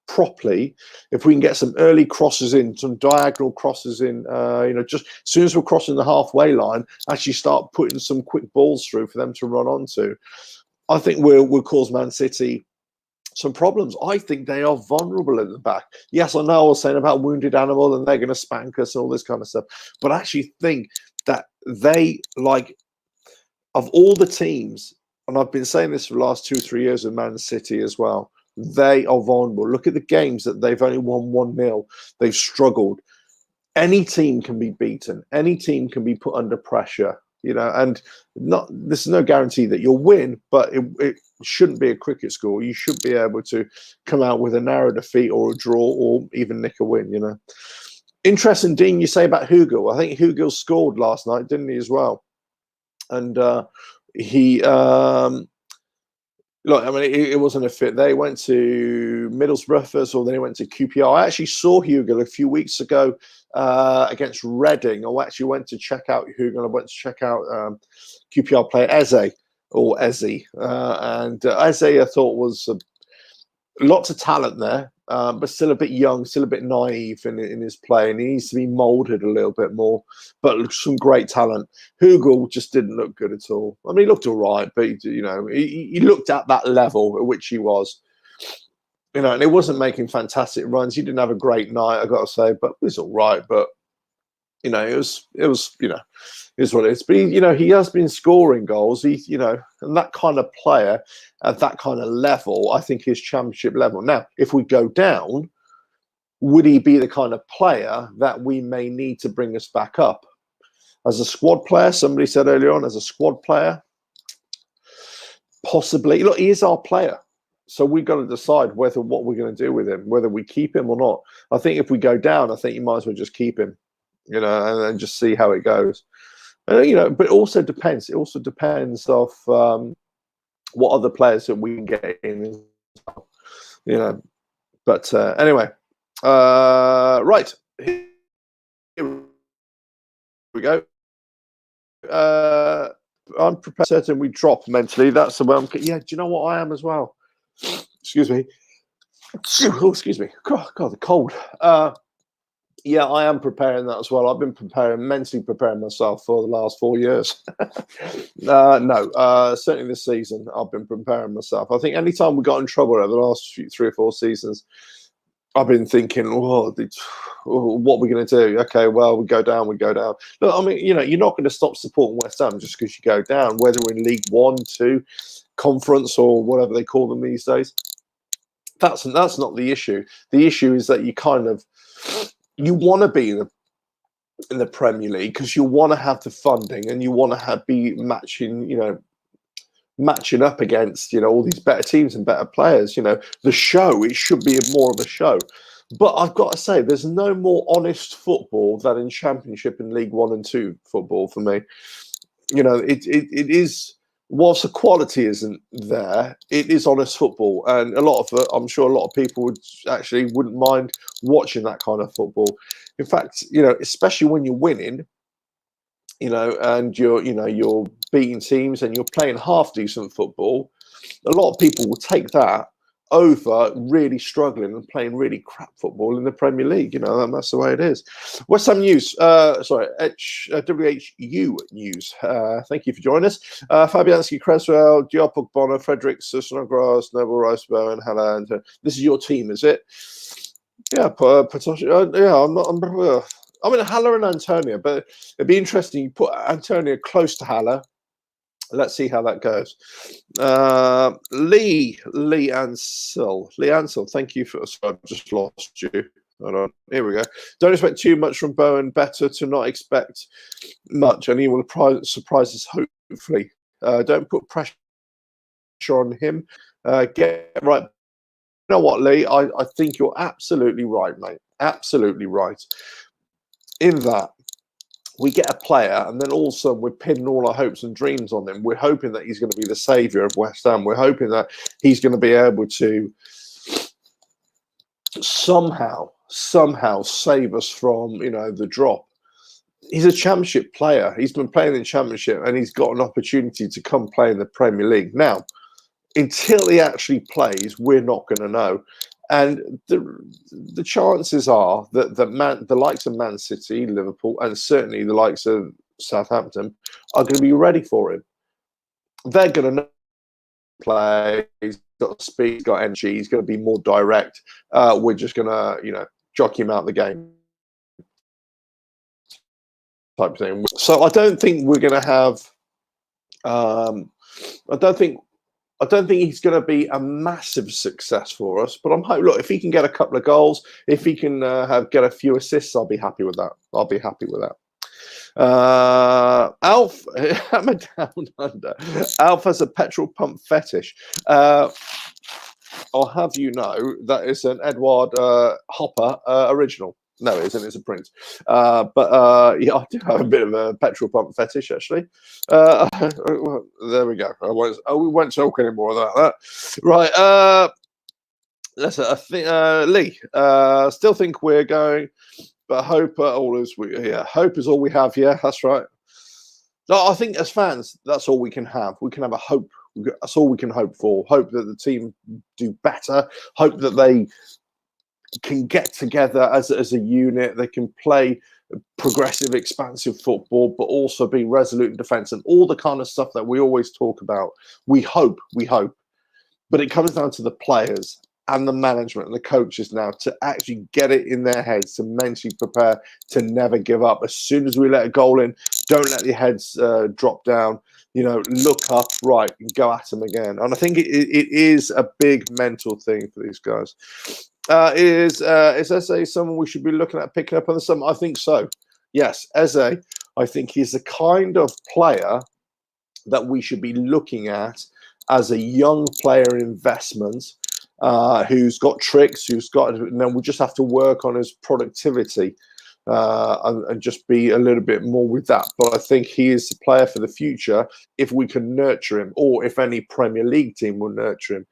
properly, if we can get some early crosses in, some diagonal crosses in, just as soon as we're crossing the halfway line, actually start putting some quick balls through for them to run onto, I think we'll cause Man City some problems. I think they are vulnerable in the back. Yes, I know I was saying about wounded animal and they're going to spank us and all this kind of stuff, but I actually think that they, like, of all the teams, and I've been saying this for the last 2 or 3 years with Man City as well, they are vulnerable. Look at the games that they've only won 1-0. They've struggled. Any team can be beaten. Any team can be put under pressure, and this is no guarantee that you'll win, but it shouldn't be a cricket score. You should be able to come out with a narrow defeat or a draw or even nick a win, Interesting, Dean, you say about Hugo. I think Hugo scored last night, didn't he, as well? And he look, I mean, it wasn't a fit. They went to Middlesbrough first, or then he went to QPR. I actually saw Hugo a few weeks ago against Reading. I actually went to check out Hugo. I went to check out QPR player Eze, and Eze I thought was lots of talent there, but still a bit young, still a bit naive in his play, and he needs to be moulded a little bit more. But some great talent. Hugo just didn't look good at all. I mean, he looked all right, but he looked at that level at which he was. And he wasn't making fantastic runs. He didn't have a great night, I got to say, but it was all right. But it was is what it is. But he has been scoring goals. And that kind of player at that kind of level, I think, is championship level. Now, if we go down, would he be the kind of player that we may need to bring us back up? As a squad player, somebody said earlier on, as a squad player, possibly. Look, he is our player. So we've got to decide what we're going to do with him, whether we keep him or not. I think if we go down, I think you might as well just keep him, and then just see how it goes. But it also depends. It also depends of what other players that we can get in, But anyway, right, here we go. I'm prepared. Certain we drop mentally. That's the way I'm. Yeah, do you know what I am as well? Excuse me. Oh, excuse me. God, the cold. Yeah, I am preparing that as well. I've been mentally preparing myself for the last 4 years. No, certainly this season, I've been preparing myself. I think anytime we got in trouble over the last 3 or 4 seasons, I've been thinking, what are we going to do? Okay, well, we go down. Look, I mean, you're not going to stop supporting West Ham just because you go down, whether in League 1, 2, Conference, or whatever they call them these days. That's not the issue. The issue is that you want to be in the Premier League because you want to have the funding and you want to be matching up against all these better teams and better players. The show, it should be more of a show. But I've got to say, there's no more honest football than in Championship and League 1 and 2 football for me. It is whilst the quality isn't there, it is honest football, and I'm sure a lot of people wouldn't mind watching that kind of football. In fact, especially when you're winning, and you're beating teams and you're playing half decent football, a lot of people will take that over really struggling and playing really crap football in the Premier League. That's the way it is. West Ham News, WHU News. Thank you for joining us. Fabianski, Creswell, Diop, Bonner, Fredericks, Snodgrass, Neville, Rice, Bowen, Haaland. This is your team, is it? Yeah, I'm in Haller and Antonio, but it'd be interesting. You put Antonio close to Haller. Let's see how that goes. Lee Ansell, thank you for. Sorry, I've just lost you. Hold on. Here we go. Don't expect too much from Bowen. Better to not expect much, and he will surprise us, hopefully. Don't put pressure on him. Get right. You know what, Lee? I think you're absolutely right, mate. Absolutely right. In that, we get a player, and then all of a sudden we're pinning all our hopes and dreams on him. We're hoping that he's going to be the saviour of West Ham. We're hoping that he's going to be able to somehow save us from, the drop. He's a championship player. He's been playing in championship, and he's got an opportunity to come play in the Premier League. Now, until he actually plays, we're not going to know. And the chances are that the likes of Man City, Liverpool, and certainly the likes of Southampton are going to be ready for him. They're going to play. He's got speed, he's got energy. He's going to be more direct. We're just going to, jockey him out the game type thing. So I don't think we're going to have. I don't think he's going to be a massive success for us, but I'm hoping. Look, if he can get a couple of goals, if he can get a few assists, I'll be happy with that. Alf, I'm a down under. Alf has a petrol pump fetish. I'll have you know that is an Edward Hopper original. No, it isn't. It's a print. But yeah, I do have a bit of a petrol pump fetish, actually. There we go. We won't talk anymore about that. Right. Lee. Still think we're going, but hope hope is all we have. Yeah, that's right. No, I think as fans, that's all we can have. We can have a hope. That's all we can hope for. Hope that the team do better. Hope that they can get together as a unit. They can play progressive, expansive football, but also be resolute in defence and all the kind of stuff that we always talk about. We hope. But it comes down to the players and the management and the coaches now to actually get it in their heads, to mentally prepare to never give up. As soon as we let a goal in, don't let your heads drop down. Look up, right, and go at them again. And I think it is a big mental thing for these guys. Is Eze someone we should be looking at picking up on the summer? I think so. Yes, Eze. I think he's the kind of player that we should be looking at as a young player investment, who's got tricks, and then we just have to work on his productivity and just be a little bit more with that. But I think he is the player for the future if we can nurture him, or if any Premier League team will nurture him.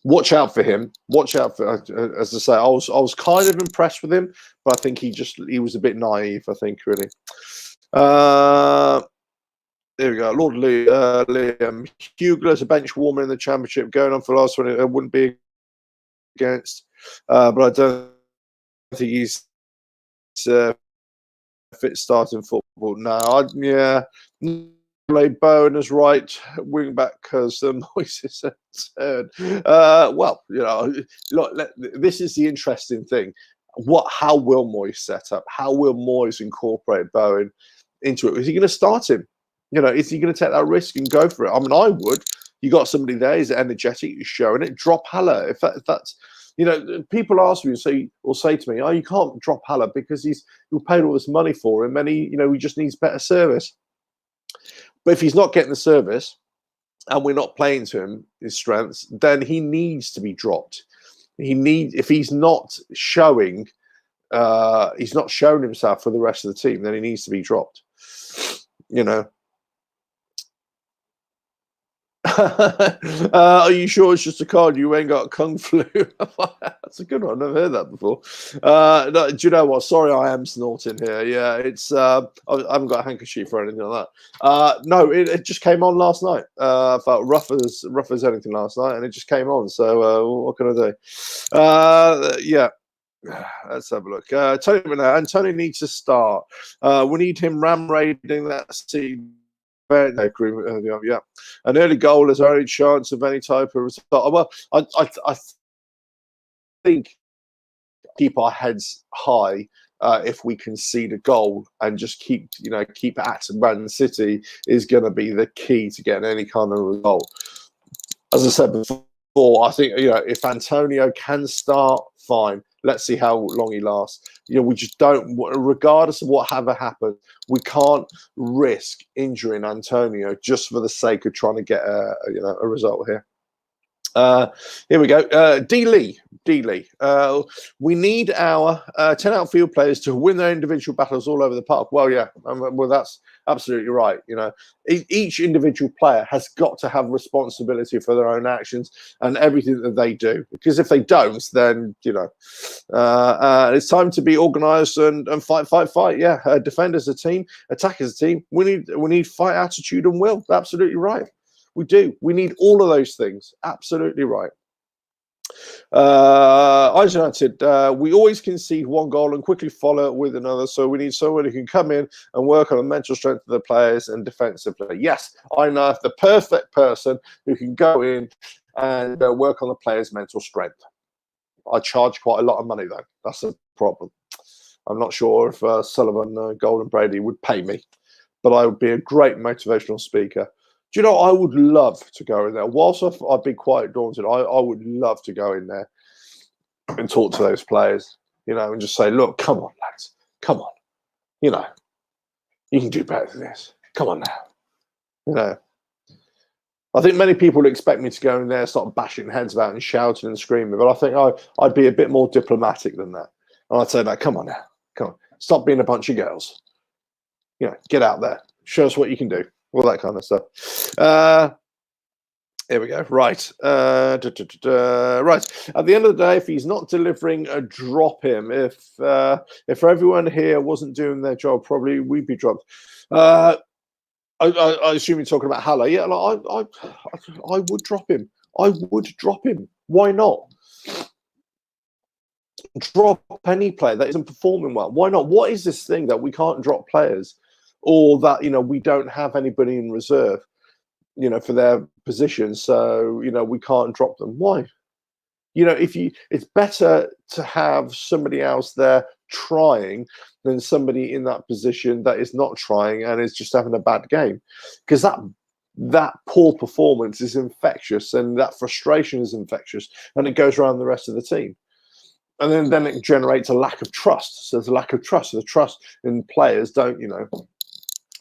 Watch out for him. Watch out for, as I say, I was kind of impressed with him, but I think he was a bit naive. I think really. There we go. Lord Liam Hugler's a bench warmer in the Championship, going on for the last one. It wouldn't be against, but I don't think he's fit starting football now. Bowen is right wing back because Moyes is third. Well, look, this is the interesting thing. How will Moyes set up? How will Moyes incorporate Bowen into it? Is he going to start him? Is he going to take that risk and go for it? I mean, I would. You got somebody there, he's energetic, he's showing it. Drop Haller. If that's, people ask me or say to me, "Oh, you can't drop Haller because you paid all this money for him, and he just needs better service." But if he's not getting the service and we're not playing to him his strengths, then he needs to be dropped. If he's not showing himself for the rest of the team, then he needs to be dropped. Are you sure it's just a card? You ain't got kung flu. That's a good one. I've never heard that before. No, do you know what? Sorry, I am snorting here. Yeah, it's I haven't got a handkerchief or anything like that. No, it just came on last night. I felt rough as anything last night, and it just came on. So what can I do? Yeah. Let's have a look. Tony needs to start. We need him ram raiding that team. Yeah, an early goal is our only chance of any type of result. Well, I think keep our heads high if we concede a goal and just keep at Man City is going to be the key to getting any kind of result. As I said before, I think if Antonio can start, fine. Let's see how long he lasts. We just don't, regardless of what ever happens, we can't risk injuring Antonio just for the sake of trying to get a result here. Here we go. D. Lee. We need our 10 outfield players to win their individual battles all over the park. Well, yeah, well, that's absolutely right. Each individual player has got to have responsibility for their own actions and everything that they do. Because if they don't, then it's time to be organised and fight. Yeah, defend as a team, attack as a team. We need fight attitude and will. Absolutely right. We do. We need all of those things. Absolutely right. United, we always concede one goal and quickly follow it with another. So we need someone who can come in and work on the mental strength of the players and defensively. Yes, I know the perfect person who can go in and work on the players' mental strength. I charge quite a lot of money, though. That's a problem. I'm not sure if Sullivan, Gold and Brady would pay me, but I would be a great motivational speaker. Do you know, I would love to go in there. Whilst I'd be quite daunted, I would love to go in there and talk to those players, and just say, look, come on, lads. Come on. You can do better than this. Come on now. I think many people expect me to go in there, start bashing heads about and shouting and screaming, but I think I'd be a bit more diplomatic than that. And I'd say, like, come on now. Come on. Stop being a bunch of girls. Get out there. Show us what you can do. All that kind of stuff. Here we go. Right. Right. At the end of the day, if he's not delivering, drop him. If everyone here wasn't doing their job, probably we'd be dropped. I assume you're talking about Haller. Yeah, I would drop him. I would drop him. Why not? Drop any player that isn't performing well. Why not? What is this thing that we can't drop players? Or that we don't have anybody in reserve, for their position, so we can't drop them. Why? It's better to have somebody else there trying than somebody in that position that is not trying and is just having a bad game, because that poor performance is infectious and that frustration is infectious, and it goes around the rest of the team. And then it generates a lack of trust. So there's a lack of trust. So the trust in players don't,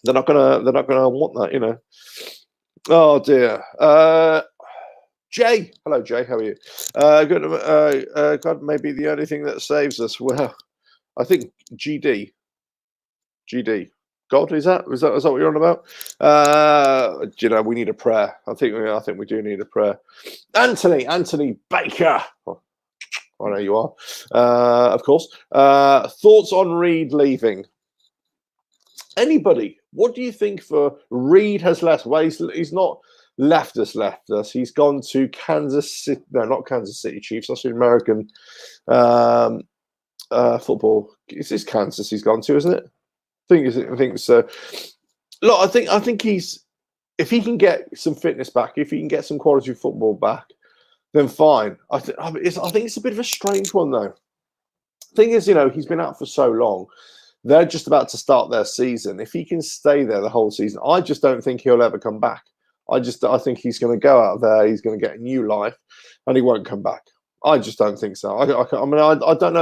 they're not gonna want that, Oh dear. Jay, hello Jay, how are you? Good. God, maybe the only thing that saves us. Well, I think GD. God, is that what you're on about? We need a prayer. I think we do need a prayer. Anthony Baker. Oh, I know you are. Of course. Thoughts on Reed leaving? Anybody? What do you think for Reed has left? Well, he's not left us. He's gone to Kansas City. No, not Kansas City Chiefs. That's the American football. Is this Kansas he's gone to, isn't it? I think so. Look, I think if he can get some fitness back, if he can get some quality football back, then fine. I think it's a bit of a strange one though. Thing is, he's been out for so long. They're just about to start their season. If he can stay there the whole season, I just don't think he'll ever come back. I think he's going to go out there. He's going to get a new life, and he won't come back. I just don't think so. I don't know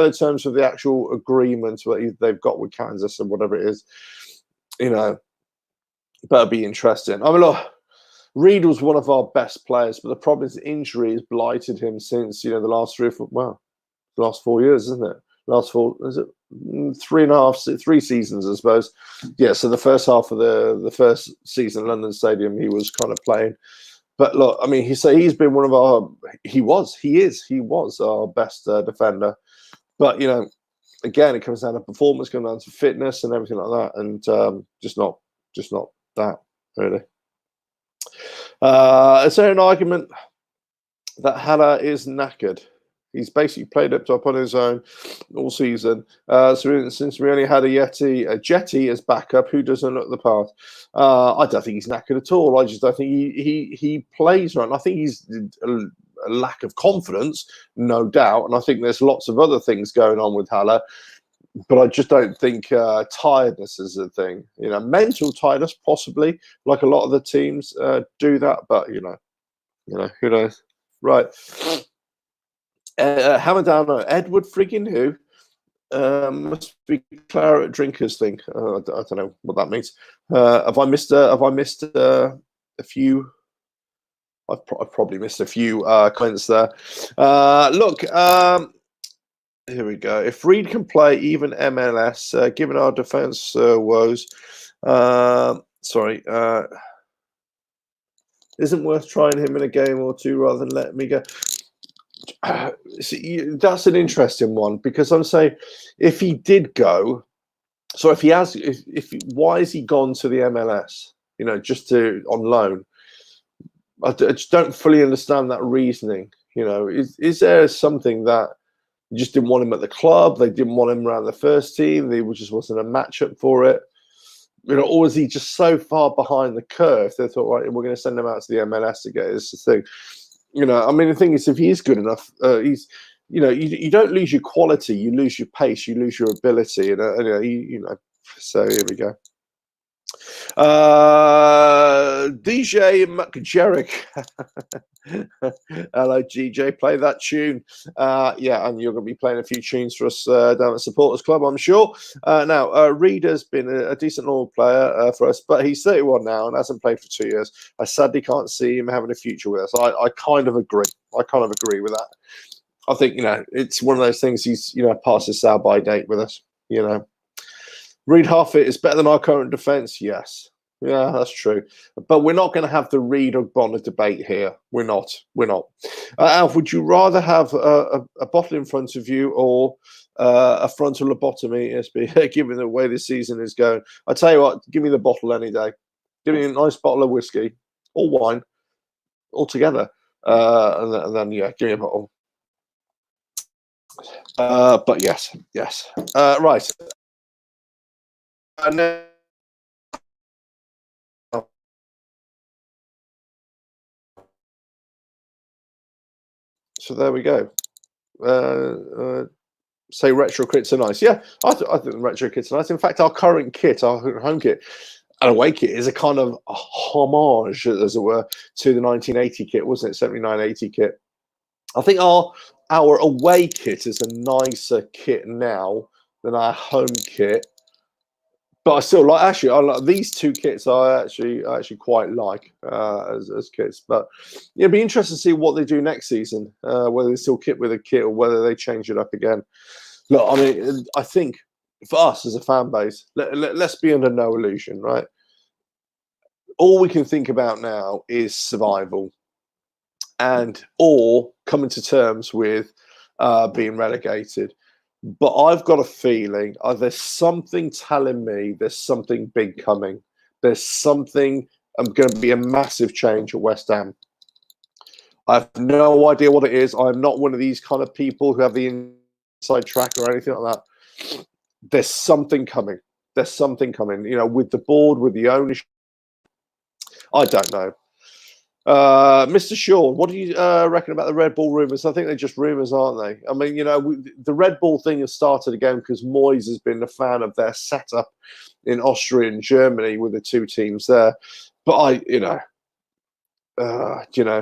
the terms of the actual agreement that they've got with Kansas and whatever it is. But it'd be interesting. Look, Reed was one of our best players, but the problem is injury has blighted him since the last 4 years, isn't it? Last 4, is it 3 seasons, I suppose. Yeah, so the first half of the first season, London Stadium, he was kind of playing But look, I mean, he's been one of our. He was our best defender. But again, it comes down to performance, comes down to fitness and everything like that, and just not that really. Is there an argument that Haller is knackered? He's basically played up on his own all season. So since we only had a Jetty as backup, who doesn't look the part? I don't think he's knackered at all. I just don't think he plays right. And I think he's a lack of confidence, no doubt. And I think there's lots of other things going on with Haller. But I just don't think tiredness is a thing. Mental tiredness possibly, like a lot of the teams do that. But who knows? Right. Hamadano, Edward friggin' who? Must be claret drinkers thing. I don't know what that means. Have I missed a few? I've probably missed a few comments there. Look, here we go. If Reed can play even MLS, given our defense woes, isn't worth trying him in a game or two rather than letting me go. See, that's an interesting one, because I'm saying if he did go, so if he has, why has he gone to the MLS? Just on loan. I just don't fully understand that reasoning. Is there something that you just didn't want him at the club? They didn't want him around the first team. There just wasn't a matchup for it. Or was he just so far behind the curve? They thought, right, we're going to send him out to the MLS to get this thing. I mean, the thing is, if he is good enough, he's, you don't lose your quality, you lose your pace, you lose your ability, and So here we go. DJ McJerrick. Hello, GJ. Play that tune. Yeah, and you're going to be playing a few tunes for us down at Supporters Club, I'm sure. Now, Reed has been a decent normal player for us, but he's 31 now and hasn't played for 2 years. I sadly can't see him having a future with us. I kind of agree. I kind of agree with that. I think, it's one of those things. He's, past his sell-by date with us, Reed Harfit is better than our current defence. Yes. Yeah, that's true. But we're not going to have the Reed or Bonner debate here. We're not. Alf, would you rather have a bottle in front of you or a frontal lobotomy, SB, given the way this season is going? I tell you what, give me the bottle any day. Give me a nice bottle of whiskey or wine all together. And then, yeah, give me a bottle. But yes. Right. So there we go. Say retro kits are nice. Yeah, I think the retro kits are nice. In fact, our current kit, our home kit and away kit, is a kind of a homage, as it were, to the 1980 kit, wasn't it? 79-80 kit. I think our away kit is a nicer kit now than our home kit. But I still like, actually, I like these two kits. I actually quite like as kits. But it'd be interesting to see what they do next season. Whether they still kit with a kit or whether they change it up again. Look, I mean, I think for us as a fan base, let's be under no illusion, right? All we can think about now is survival, or coming to terms with being relegated. But I've got a feeling there's something telling me there's something big coming. There's something going to be a massive change at West Ham. I have no idea what it is. I'm not one of these kind of people who have the inside track or anything like that. There's something coming. There's something coming. With the board, with the ownership. I don't know. Mr. Shaw, what do you reckon about the Red Bull rumours? I think they're just rumours, aren't they? I mean, the Red Bull thing has started again because Moyes has been a fan of their setup in Austria and Germany with the two teams there. But I don't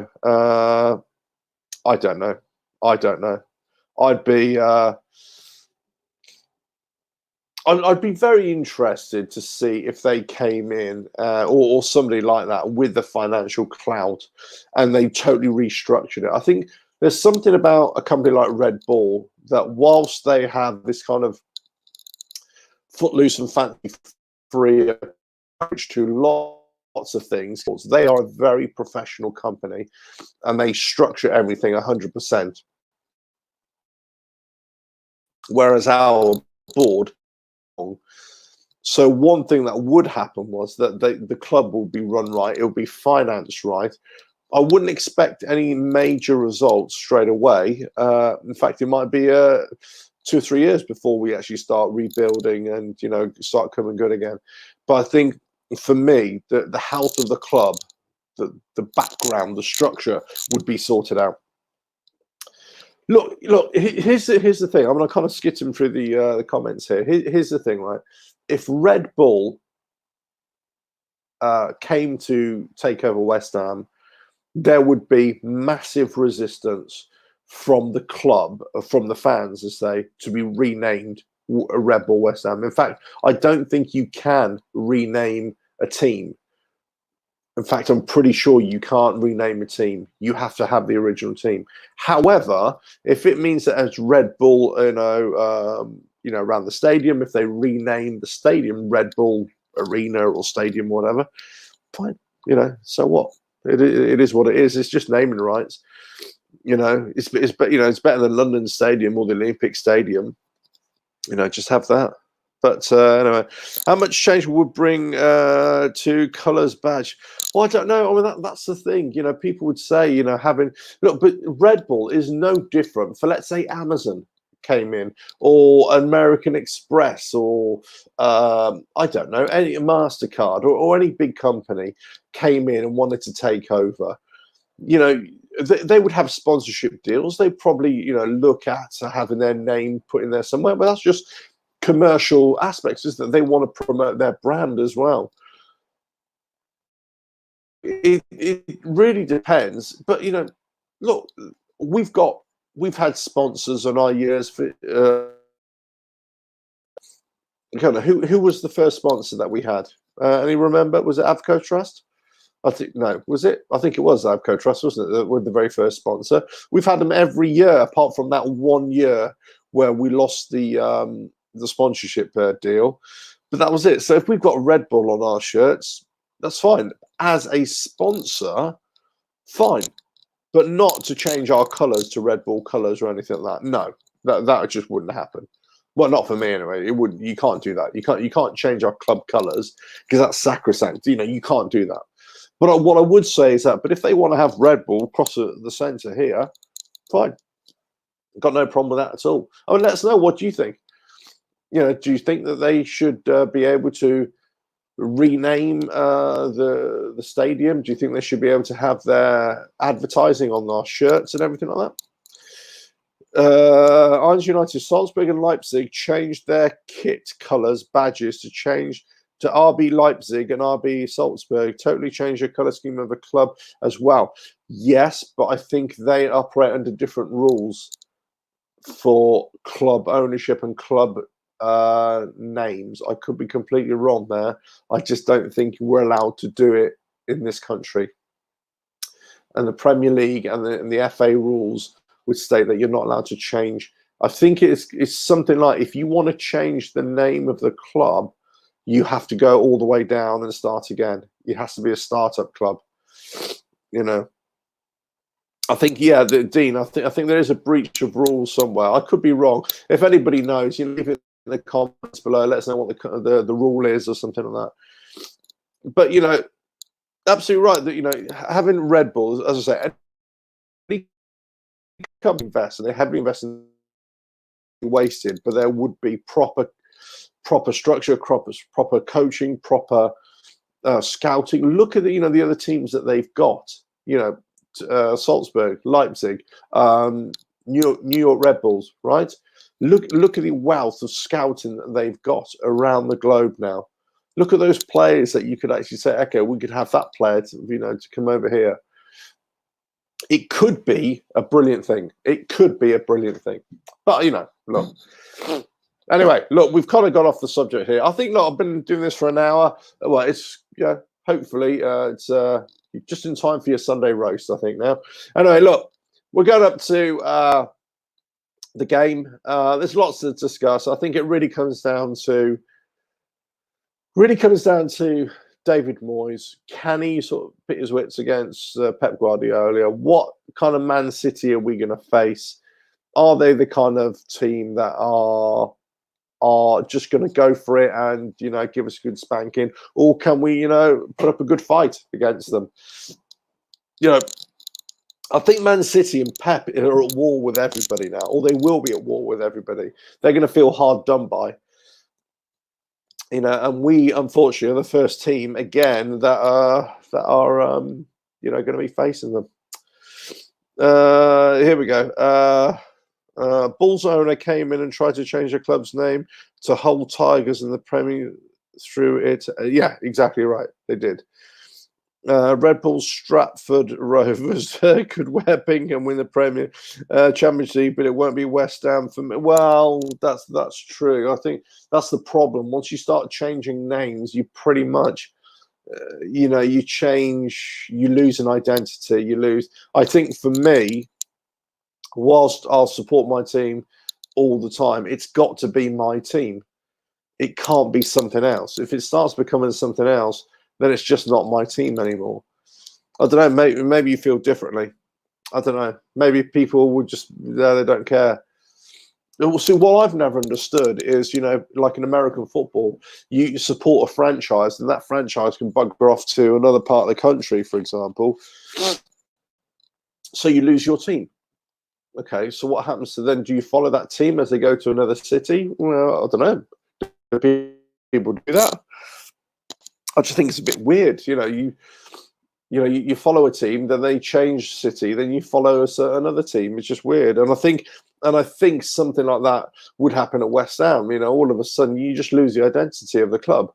know. I'd be very interested to see if they came in or somebody like that with the financial clout and they totally restructured it. I think there's something about a company like Red Bull that whilst they have this kind of footloose and fancy free approach to lots of things. They are a very professional company, and they structure everything 100%. Whereas our board, so one thing that would happen was that the club will be run right, it will be financed right. I wouldn't expect any major results straight away. In fact, it might be 2 or 3 years before we actually start rebuilding and start coming good again. But I think for me, the health of the club, the background, the structure would be sorted out. Look. Here's the thing. I'm gonna kind of skim through the comments here. Here's the thing, right? If Red Bull came to take over West Ham, there would be massive resistance from the club, from the fans, as they to be renamed Red Bull West Ham. In fact, I don't think you can rename a team. In fact, I'm pretty sure you can't rename a team. You have to have the original team. However, if it means that as Red Bull, around the stadium, if they rename the stadium Red Bull Arena or Stadium, whatever, fine. So what? It is what it is. It's just naming rights. It's better than London Stadium or the Olympic Stadium. Just have that. But anyway, how much change would bring to colours badge? Well, I don't know. I mean, that's the thing. People would say, but Red Bull is no different for, let's say, Amazon came in, or American Express, or I don't know, any MasterCard or any big company came in and wanted to take over. They would have sponsorship deals. They probably, look at having their name put in there somewhere, but that's just commercial aspects, is that they want to promote their brand as well. It really depends, but look, we've had sponsors on our years for who was the first sponsor that we had? Any remember? Was it Avco Trust? I think was it? I think it was Avco Trust, wasn't it? With the very first sponsor. We've had them every year, apart from that 1 year where we lost the sponsorship deal, but that was it. So if we've got Red Bull on our shirts, that's fine. As a sponsor, fine, but not to change our colours to Red Bull colours or anything like that. No, that just wouldn't happen. Well, not for me anyway. It wouldn't. You can't do that. You can't change our club colours because that's sacrosanct. You can't do that. But what I would say is that, but if they want to have Red Bull across the centre here, fine. Got no problem with that at all. I mean, let us know. What do you think? Do you think that they should be able to rename the stadium? Do you think they should be able to have their advertising on our shirts and everything like that? Irons United, Salzburg and Leipzig changed their kit colours, badges to change to RB Leipzig and RB Salzburg. Totally changed the colour scheme of the club as well. Yes, but I think they operate under different rules for club ownership and club names. I could be completely wrong there. I just don't think we're allowed to do it in this country. And the Premier League and the FA rules would state that you're not allowed to change. I think it's something like, if you want to change the name of the club, you have to go all the way down and start again. It has to be a startup club. I think, yeah, Dean, I think there is a breach of rules somewhere. I could be wrong. If anybody knows, leave it in the comments below. Let us know what the rule is or something like that. But absolutely right that having Red Bull, as I say, any company invest, and they heavily invest in wasted, but there would be proper structure, proper coaching, proper scouting. Look at the other teams that they've got. Salzburg, Leipzig, New York Red Bulls, right? Look at the wealth of scouting that they've got around the globe now. Look at those players that you could actually say, okay, we could have that player to come over here. It could be a brilliant thing. It could be a brilliant thing. But look. Anyway, look, we've kind of got off the subject here. I think, look, I've been doing this for an hour. Well, it's hopefully it's just in time for your Sunday roast, I think now. Anyway, look, we're going up to the game. There's lots to discuss. I think it really comes down to David Moyes, can he sort of pit his wits against Pep Guardiola? What kind of Man City are we going to face? Are they the kind of team that are just going to go for it and, you know, give us a good spanking? Or can we, you know, put up a good fight against them? You know, I think Man City and Pep are at war with everybody now, or they will be at war with everybody. They're going to feel hard done by. You know, and we unfortunately are the first team again that are you know, going to be facing them. Here we go. Bulls owner came in and tried to change the club's name to Hull Tigers in the Premier through it. Yeah, exactly right. They did. Red Bull Stratford Rovers could wear pink and win the Premier Championship League, but it won't be West Ham for me. Well, that's true. I think that's the problem. Once you start changing names, you pretty much, you know, you lose an identity. You lose. I think for me, whilst I'll support my team all the time, it's got to be my team. It can't be something else. If it starts becoming something else, then it's just not my team anymore. I don't know. Maybe you feel differently. I don't know. Maybe people would just, they don't care. See, what I've never understood is, you know, like in American football, you support a franchise and that franchise can bugger off to another part of the country, for example. So you lose your team. Okay, so what happens to them? Do you follow that team as they go to another city? Well, I don't know. Do people do that? I just think it's a bit weird. You know, you follow a team, then they change city, then you follow another team. It's just weird. And I think something like that would happen at West Ham. You know, all of a sudden you just lose the identity of the club.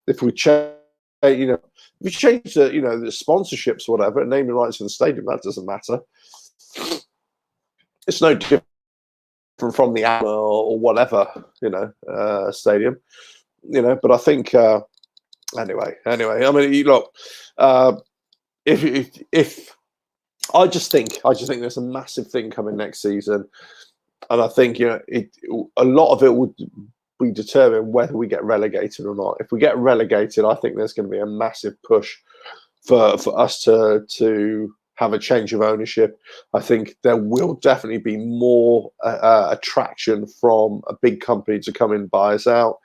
If we change, you know, if we change the, you know, the sponsorships or whatever, naming rights for the stadium, that doesn't matter. It's no different from the or whatever, you know, stadium. You know, but I think. Anyway, I mean, look, if I just think there's a massive thing coming next season, and I think, you know, a lot of it would be determined whether we get relegated or not. If we get relegated, I think there's going to be a massive push for us to have a change of ownership. I think there will definitely be more attraction from a big company to come and buy us out.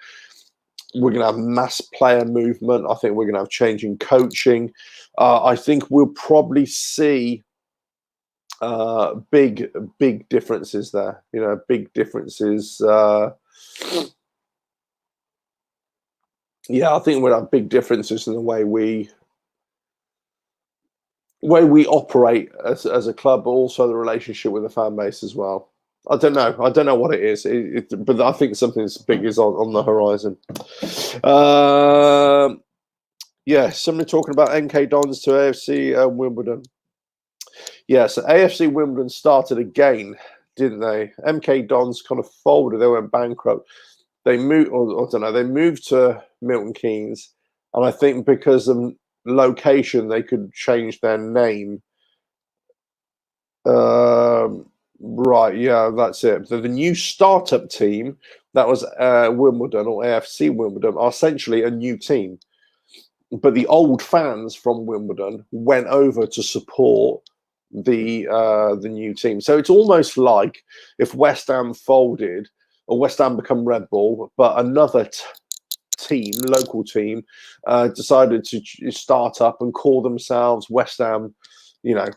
We're going to have mass player movement. I think we're going to have changing coaching. I think we'll probably see big differences there. You know, big differences. Yeah, I think we'll have big differences in the way we operate as a club, but also the relationship with the fan base as well. I don't know what it is, but I think something big is on the horizon. Yeah, somebody talking about MK Dons to AFC Wimbledon. Yeah, so AFC Wimbledon started again, didn't they? MK Dons kind of folded; they went bankrupt. They moved, or I don't know, they moved to Milton Keynes, and I think because of location, they could change their name. Right, yeah, that's it. The new startup team that was Wimbledon or AFC Wimbledon are essentially a new team, but the old fans from Wimbledon went over to support the new team. So it's almost like if West Ham folded or West Ham become Red Bull, but another team, local team, decided to start up and call themselves West Ham, you know,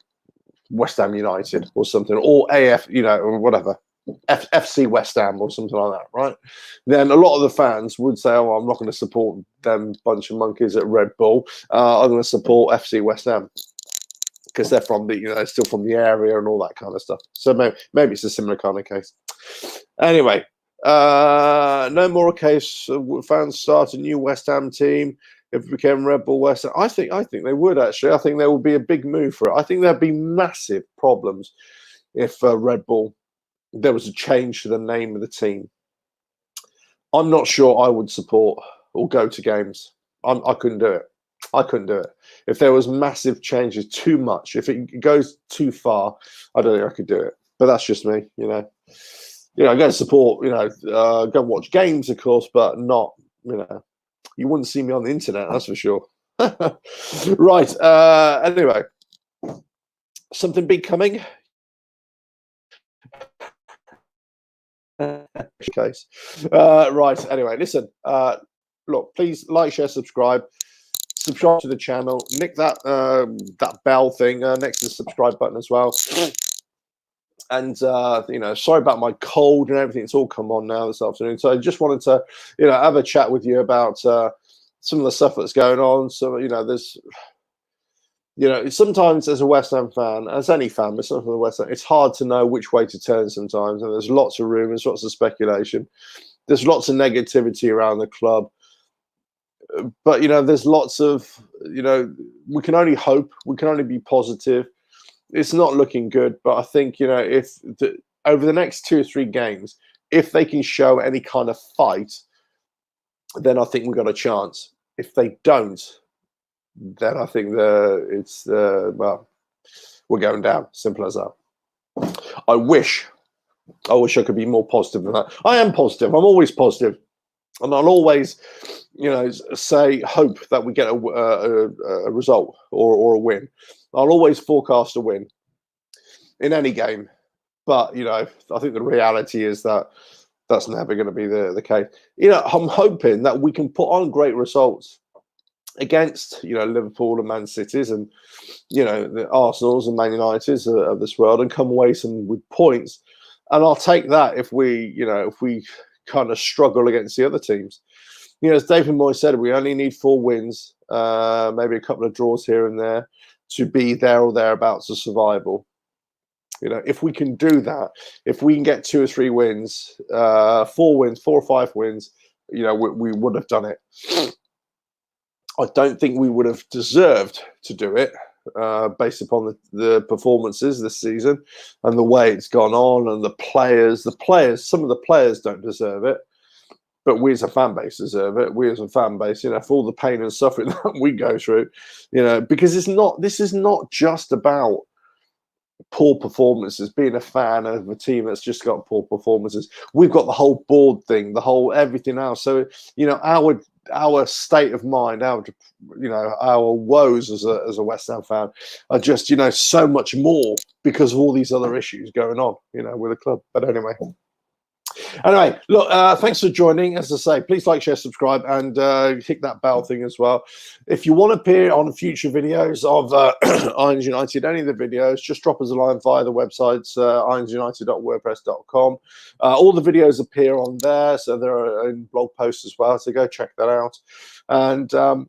West Ham United or something, or AF, you know, or whatever, FC West Ham or something like that, right? Then a lot of the fans would say, "Oh, I'm not going to support them bunch of monkeys at Red Bull. I'm going to support FC West Ham because they're from the, you know, they're still from the area and all that kind of stuff." So maybe it's a similar kind of case. Anyway, no more a case. Fans start a new West Ham team. If it became Red Bull West Ham, I think they would actually. I think there would be a big move for it. I think there'd be massive problems if Red Bull, there was a change to the name of the team. I'm not sure I would support or go to games. I couldn't do it. I couldn't do it. If there was massive changes, too much, if it goes too far, I don't think I could do it. But that's just me, you know. You know, I'm going to support, you know, go and watch games, of course, but not, you know. You wouldn't see me on the internet, that's for sure. Right. Anyway, something big coming. Case. Right. Anyway, listen. Look, please like, share, subscribe to the channel. Nick that that bell thing next to the subscribe button as well. And sorry about my cold and everything. It's all come on now this afternoon. So I just wanted to, have a chat with you about some of the stuff that's going on. So there's, sometimes as a West Ham fan, as any fan, but something from the West Ham, it's hard to know which way to turn sometimes. And there's lots of rumours, lots of speculation. There's lots of negativity around the club. But, there's lots of, we can only hope, we can only be positive. It's not looking good, but I think, if over the next 2 or 3 games, if they can show any kind of fight, then I think we've got a chance. If they don't, then I think well, we're going down. Simple as that. I wish I could be more positive than that. I am positive. I'm always positive. And I'll always, hope that we get a result or a win. I'll always forecast a win in any game. But, I think the reality is that that's never going to be the case. I'm hoping that we can put on great results against, Liverpool and Man Cities and, the Arsenals and Man Uniteds of this world and come away with points. And I'll take that if we kind of struggle against the other teams. As David Moyes said, we only need 4 wins, maybe a couple of draws here and there to be there or thereabouts of survival. If we can do that, if we can get 2 or 3 wins, 4 wins, 4 or 5 wins, we would have done it. I don't think we would have deserved to do it based upon the performances this season and the way it's gone on and the players. Some of the players don't deserve it. But we as a fan base deserve it. We as a fan base, for all the pain and suffering that we go through, because this is not just about poor performances, being a fan of a team that's just got poor performances. We've got the whole board thing, the whole everything else. So, our state of mind, our woes as a West Ham fan are just, so much more because of all these other issues going on, with the club. But anyway, look, thanks for joining. As I say, please like, share, subscribe, and hit that bell thing as well. If you want to appear on future videos of Irons United, any of the videos, just drop us a line via the website, ironsunited.wordpress.com. All the videos appear on there, so there are in blog posts as well, so go check that out. And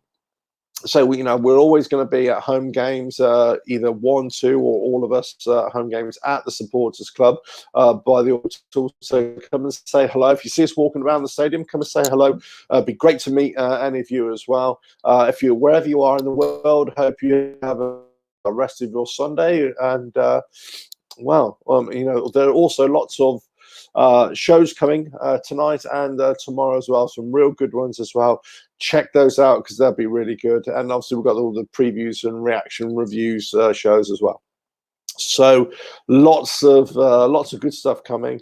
so we're always going to be at home games, either 1, 2, or all of us home games at the Supporters Club by the Auto. So come and say hello. If you see us walking around the stadium, come and say hello. It'd be great to meet any of you as well. If you're wherever you are in the world, hope you have a rest of your Sunday. And there are also lots of shows coming tonight and tomorrow as well. Some real good ones as well. Check those out because they'll be really good. And obviously we've got all the previews and reaction reviews shows as well. So lots of good stuff coming.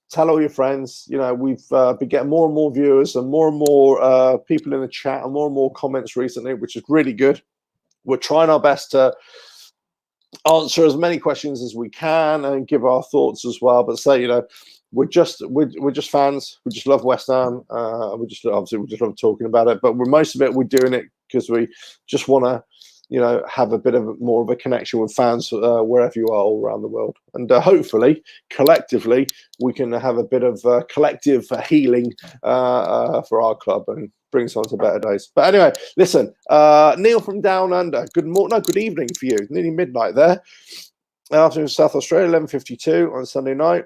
Tell all your friends. We've been getting more and more viewers and more people in the chat and more comments recently, which is really good. We're trying our best to answer as many questions as we can and give our thoughts as well. But say, we're just fans. We just love West Ham. We just love talking about it. But most of it, we're doing it because we just want to, have a bit of more of a connection with fans wherever you are all around the world. And hopefully, collectively, we can have a bit of collective healing for our club and bring us on to better days. But anyway, listen, Neil from Down Under. Good evening for you. Nearly midnight there. Afternoon, South Australia, 11:52 on Sunday night.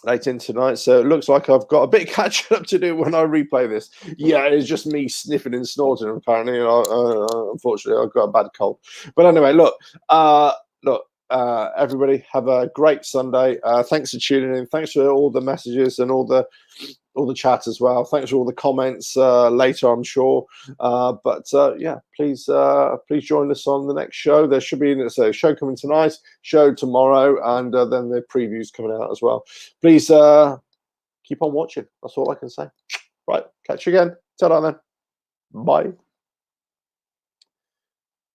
Late in tonight, so it looks like I've got a bit of catching up to do when I replay this. Yeah, it's just me sniffing and snorting. Apparently, unfortunately, I've got a bad cold. But anyway, look, everybody have a great Sunday. Thanks for tuning in. Thanks for all the messages and all the chat as well. Thanks for all the comments later, I'm sure. Please join us on the next show. There should be a show coming tonight, show tomorrow, and then the previews coming out as well. Please keep on watching. That's all I can say. Right, catch you again. Ta-da then. Bye.